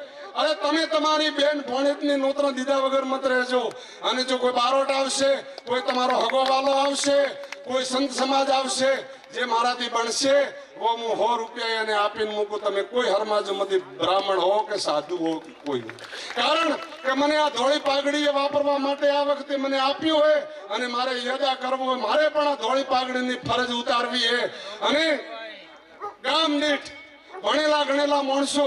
Speaker 8: અરે તમે તમારી બેન ભોણેતની નોતર દીધા વગર મત રહેજો. અને જો કોઈ બારોટ આવશે, કોઈ તમારો હગોવાલો આવશે, કોઈ સંત સમાજ આવશે, જે મારાથી બનશે वो હું 100 રૂપિયા એને આપીને મૂકું. તમે કોઈ હરમાજમાંથી બ્રાહ્મણ હો કે સાધુ હો કે કોઈ નહીં. કારણ કે મને આ ધોળી પાઘડી વાપરવા માટે આ વખતે મને આપ્યું હોય અને મારે યદા કરવું હોય, મારે પણ આ ધોળી પાઘડીની ફરજ ઉતારવી છે. અને ગામ દીઠ ભણેલા ગણેલા માણસો,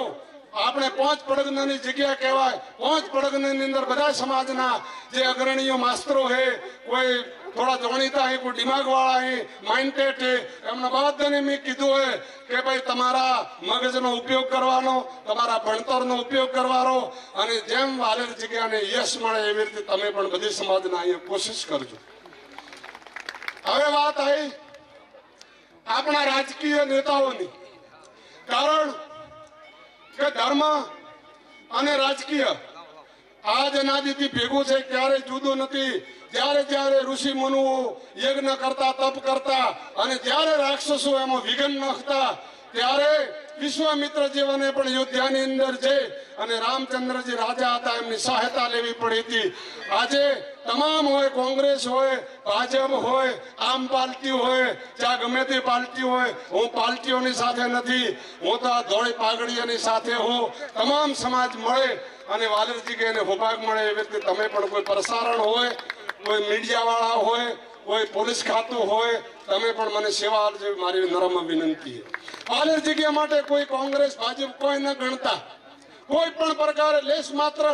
Speaker 8: આપણે 5 પડગનાની જગ્યા કહેવાય, 5 પડગનાની અંદર બધા સમાજના જે અગ્રણીઓ માસ્તરો છે, કોઈ થોડા જાણીતા હે, કોઈ દિમાગ વાળા હે, માઇન્ડેડ હે, એમના બધાને મેં કીધું હોય કે ભાઈ તમારા મગજનો ઉપયોગ કરવાનો, તમારા ભણતરનો ઉપયોગ કરવાનો અને જેમ વાલેર જગ્યાને યશ મળે એવી રીતે તમે પણ બધી સમાજના અહીંયા કોશિશ કરજો. હવે વાત આવી આપણા રાજકીય નેતાઓની. કારણ કે ધર્મ અને રાજકીય આજ અનાદિથી ભેગું છે, ક્યારેય જુદું નથી. જ્યારે જ્યારે ઋષિ મુનિઓ યજ્ઞ કરતા, તપ કરતા અને જ્યારે રાક્ષસો એમાં વિઘ્ન નાખતા, ત્યારે વિશ્વામિત્ર જીવને પણ અયોધ્યાની અંદર જઈ અને રામચંદ્રજી રાજા હતા, એમની સહાયતા લેવી પડી હતી. આજે તમામ હોય, કોંગ્રેસ હોય, ભાજપ હોય, આમ પાર્ટી હોય, ચાહે ગમે તે પાર્ટી હોય, હું પાર્ટીઓની સાથે નથી, હું તો આ ધોળી પાઘડીઓની સાથે હું. તમામ સમાજ મળે અને વાલરજી કે એને સૌભાગ મળે એવી રીતે તમે પણ કોઈ પ્રસારણ હોય, કોઈ મીડિયા વાળા હોય, કોઈ પોલીસ ખાતું હોય, તમે પણ મને સેવા આપજો, મારી નરમ વિનંતી છે. વાલેર જગ્યા માટે કોઈ કોંગ્રેસ ભાજપ કોઈ ન ગણતા, કોઈ પણ પ્રકારે લેશ માત્ર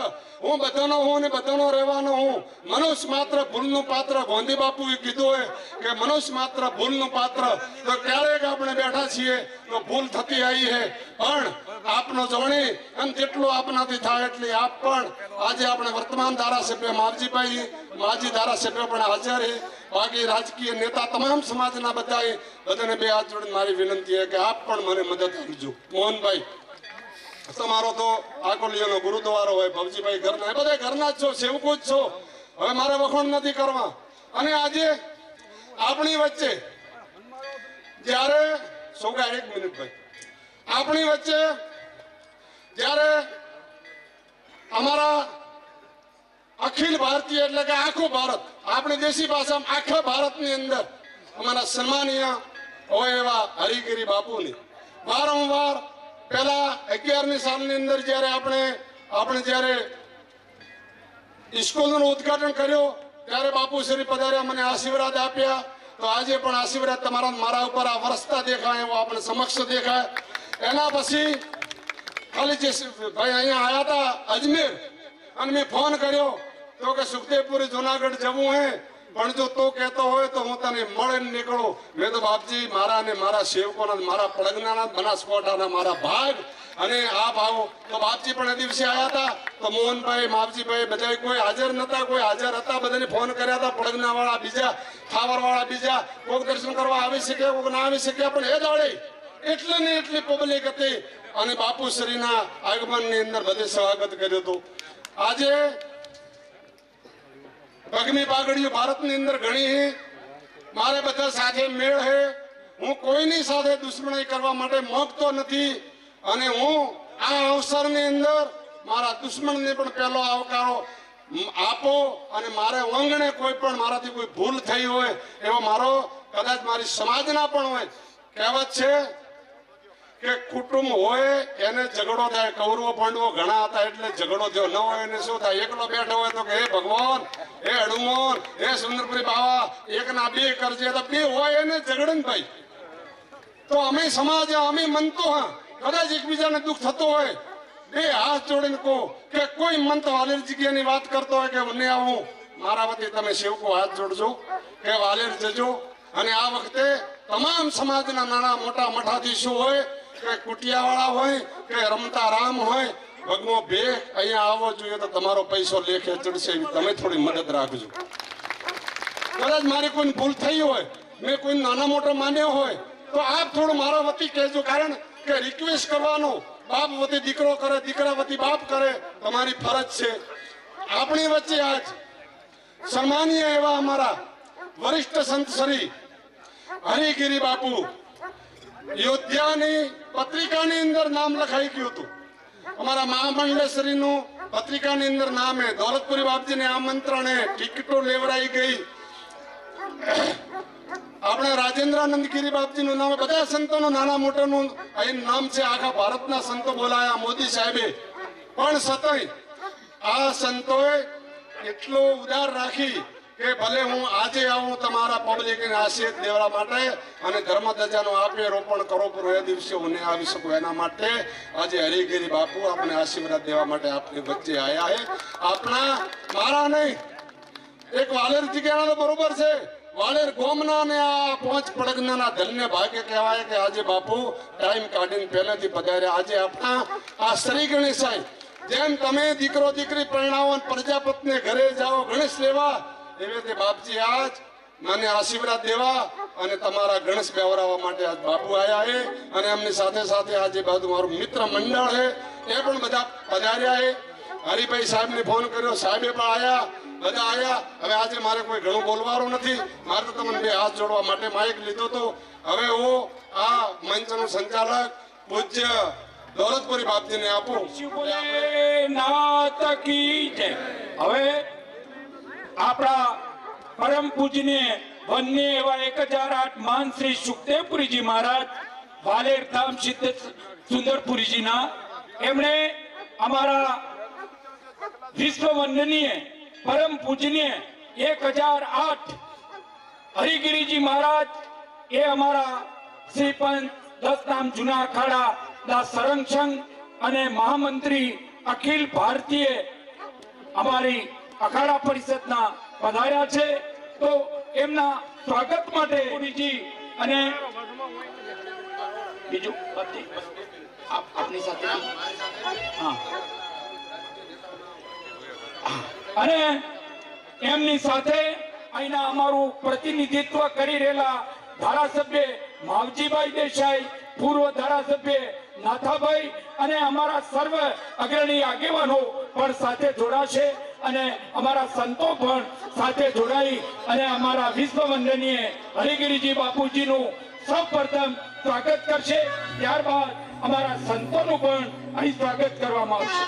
Speaker 8: હું બધાનો હું ને બધાનો રહેવાનો હું. મનુષ્ય માત્ર ભૂલનું પાત્ર. ગાંધી બાપુએ કીધું હોય કે મનુષ્ય માત્ર ભૂલનું પાત્ર. તો ક્યારેક આપણે બેઠા છીએ તો ભૂલ થતી આવી છે, પણ આપનો જાણી અને જેટલું આપનાથી થાય એટલી આપ પણ. આજે આપણે વર્તમાન ધારાસભ્ય માજી ધારાસભ્ય પણ હાજર છે. બાકી રાજકીય નેતા તમામ સમાજના બધાને 2 હાથ જોડીને મારી વિનંતી છે કે આપ પણ મને મદદ કરજો. મોહનભાઈ, તમારો તો આકોલિયાનો ગુરુદ્વારો હોય, ભવજીભાઈ ઘરના, એ બધા ઘરના જ છો, સેવકો જ છો. હવે મારે વખોણ નથી કરવા. અને આજે આપણી વચ્ચે જ્યારે સોગા 1 મિનિટ ભાઈ, આપણી વચ્ચે જ્યારે અમારા અખિલ ભારતીય એટલે કે આખું ભારત, આપણી દેશી ભાષામાં આખા ભારતની અંદર અમારા સન્માનીય હોય એવા હરિગીરી બાપુની વારંવાર પહેલા 11મી સાલની અંદર જ્યારે આપણે જ્યારે સ્કૂલનું ઉદ્ઘાટન કર્યું ત્યારે બાપુ શ્રી પધાર્યા, મને આશીર્વાદ આપ્યા. તો આજે પણ આશીર્વાદ તમારા મારા ઉપર આ વરસતા દેખાય, એવો આપણે સમક્ષ દેખાય. એના પછી ખાલી જે ભાઈ અહીંયા આવ્યા હતા અજમેર, અને મેં ફોન કર્યો તો કે સુખદેવપુરી જુનાગઢ જવું હે, પણ જો તું કહેતો હોય તો હું તને મળે નીકળું. મેં તો બાપજી મારા ને મારા સેવકોના, મારા પડગનાના, બનાસકોઠાના મારા ભાગ અને આ ભાવ. તો બાપજી પણ એ દિવસે આવ્યા હતા. તો મોહનભાઈ, માવજીભાઈ બધા કોઈ હાજર નતા, કોઈ હાજર હતા, બધાને ફોન કર્યા હતા. પડગના વાળા બીજા, થાવર વાળા બીજા, કોઈક દર્શન કરવા આવી શક્યા, કોઈક ના આવી શક્યા, પણ એ દાડે એટલી ને એટલી પબ્લિક હતી અને બાપુશ્રીના આગમનની અંદર બધે સ્વાગત કર્યું હતું. આજે ભગમી પાઘડીઓ ભારતની અંદર ઘણી છે, મારે બધા સાથે મેળ છે. હું કોઈની સાથે દુશ્મનાઈ કરવા માટે માંગતો નથી અને હું આ અવસરની અંદર મારા દુશ્મનને પણ પહેલો આવકારો આપો. અને મારે ઓંગણે કોઈ પણ મારાથી કોઈ ભૂલ થઈ હોય એવો મારો, કદાચ મારી સમાજના પણ હોય. કહેવત છે કે કુટુંબ હોય એને ઝઘડો થાય. કૌરવો પાંડવો ઘણા હતા એટલે ઝઘડો થયો, ન હોય એને શું થાય? એકલો બેઠો હોય તો કે હે ભગવાન, હે હનુમાન, હે સુંદરપુરી બાવા, 1 ના 2 કરજે. તો 2 હોય એને ઝઘડે ને ભાઈ. તો અમે સમાજ, અમે મનતો, હા કદાચ એકબીજાને દુઃખ થતો હોય, 2 હાથ જોડીને કહો કે કોઈ મન તો વાલેર જગ્યાની વાત કરતો હોય કે મને આવું, મારા વતી તમે સેવકો હાથ જોડજો કે વાલેર જજો. અને આ વખતે તમામ સમાજના નાના મોટા મઠાધીશો હોય કે કુટિયાવાળા હોય કે રમતા રામ હોય, ભગવો બે અહીંયા આવવો જોઈએ તો તમારો પૈસો લેખે ચડશે એવી તમે થોડી મદદ રાખજો. કદાચ મારી કોઈ ભૂલ થઈ હોય, મેં કોઈ નાના મોટો માન્યો હોય તો આપ થોડું મારા વતી કહેજો. કારણ કે રિક્વેસ્ટ કરવાનો બાપ વતી દીકરો કરે, દીકરા વતી બાપ કરે, તમારી ફરજ છે. આપણી વચ્ચે આજ સન્માનીય એવા અમારા વરિષ્ઠ સંત શ્રી હરિગીરી બાપુ યોધ્યાની પત્રિકાની અંદર નામ લખાઈ ગયું હતું. અમારા મહામંડળશ્રીનું પત્રિકાની અંદર નામ હે. દોલતપુરી બાપજીને આમંત્રણે ટિકિટો લેવડાઈ ગઈ. આપણે રાજેન્દ્રાનંદ ગીરી બાપજીનું નામ, બધા સંતોનું નાના મોટાનું અહીં નામ છે. આખા ભારતના સંતો બોલાયા મોદી સાહેબે. પણ છતાંય આ સંતોએ એટલો ઉદાર રાખી કે ભલે હું આજે આવું તમારા પબ્લિકને આશીર્વાદ દેવા માટે અને ધર્મ ધજાનો આપે રોપણ કરો, પણ એ દિવસે હું નહીં આવી શકું એના માટે આજે હરિગીરી બાપુ આપણે આશીર્વાદ દેવા માટે આપની વચ્ચે આવ્યા છે. આપણા મારા નહીં, એક વાલેર જગ્યાના તો બરોબર છે, વાલેર ગોમના ને આ પાંચ પડગનાના ધન્ય ભાગ્ય કહેવાય કે આજે બાપુ ટાઈમ કાઢીને પહેલેથી પધાર્યા. આજે આપણા આ શ્રી ગણેશાય જેમ તમે દીકરો દીકરી પરણાવો પ્રજાપતિને ઘરે જાઓ ગણેશ લેવા, એવી રીતે બાપજી આજ મને આશીર્વાદ દેવા અને તમારા ગણેશ બેવરાવવા માટે આજ બાપુ આવ્યા છે. અને એમની સાથે સાથે આજે બધું મારું મિત્ર મંડળ છે એ પણ બધા પધાર્યા છે. હરિભાઈ સાહેબને ફોન કર્યો, સાહેબે પણ આવ્યા, બધા આવ્યા. હવે આજે મારે કોઈ ઘણું બોલવાનું નથી, મારે તો તમને બે હાથ જોડવા માટે માઇક લીધો હતો. હવે હું આ મંચનું સંચાલક પૂજ્ય દોલતપુરી બાપજીને આપું.
Speaker 3: નાથ કી જય. હવે આપણા પરમ પૂજ્ય વન્ય એવા 1008 માન શ્રી સુખદેવપુરીજી મહારાજ વાલેર ધામ સિદ્ધ સુંદરપુરીજીના, એમણે અમારા વિશ્વ વંદનીય પરમ પૂજનીય 1008 હરિગીરીજી મહારાજ એ અમારા શ્રી પંચ 10 નામ જૂના અખાડા ના સંરક્ષણ અને મહામંત્રી અખિલ ભારતીય અમારી અખાડા પરિષદના પધાર્યા છે. તો એમના સ્વાગત માટે પુરીજી અને બીજું આપની સાથે અને એમની સાથે અહીંના અમારું પ્રતિનિધિત્વ કરી રહેલા ધારાસભ્ય માવજીભાઈ દેસાઈ, પૂર્વ ધારાસભ્ય નાથાભાઈ અને અમારા સર્વ અગ્રણી આગેવાનો પણ સાથે જોડાશે અને અમારા સંતો પણ સાથે જોડાઈ અને અમારા વિશ્વ વંદનીય હરિગીરીજી બાપુજીનું સૌપ્રથમ સ્વાગત કરશે. ત્યારબાદ અમારા સંતોનું પણ અહીં સ્વાગત કરવામાં આવશે.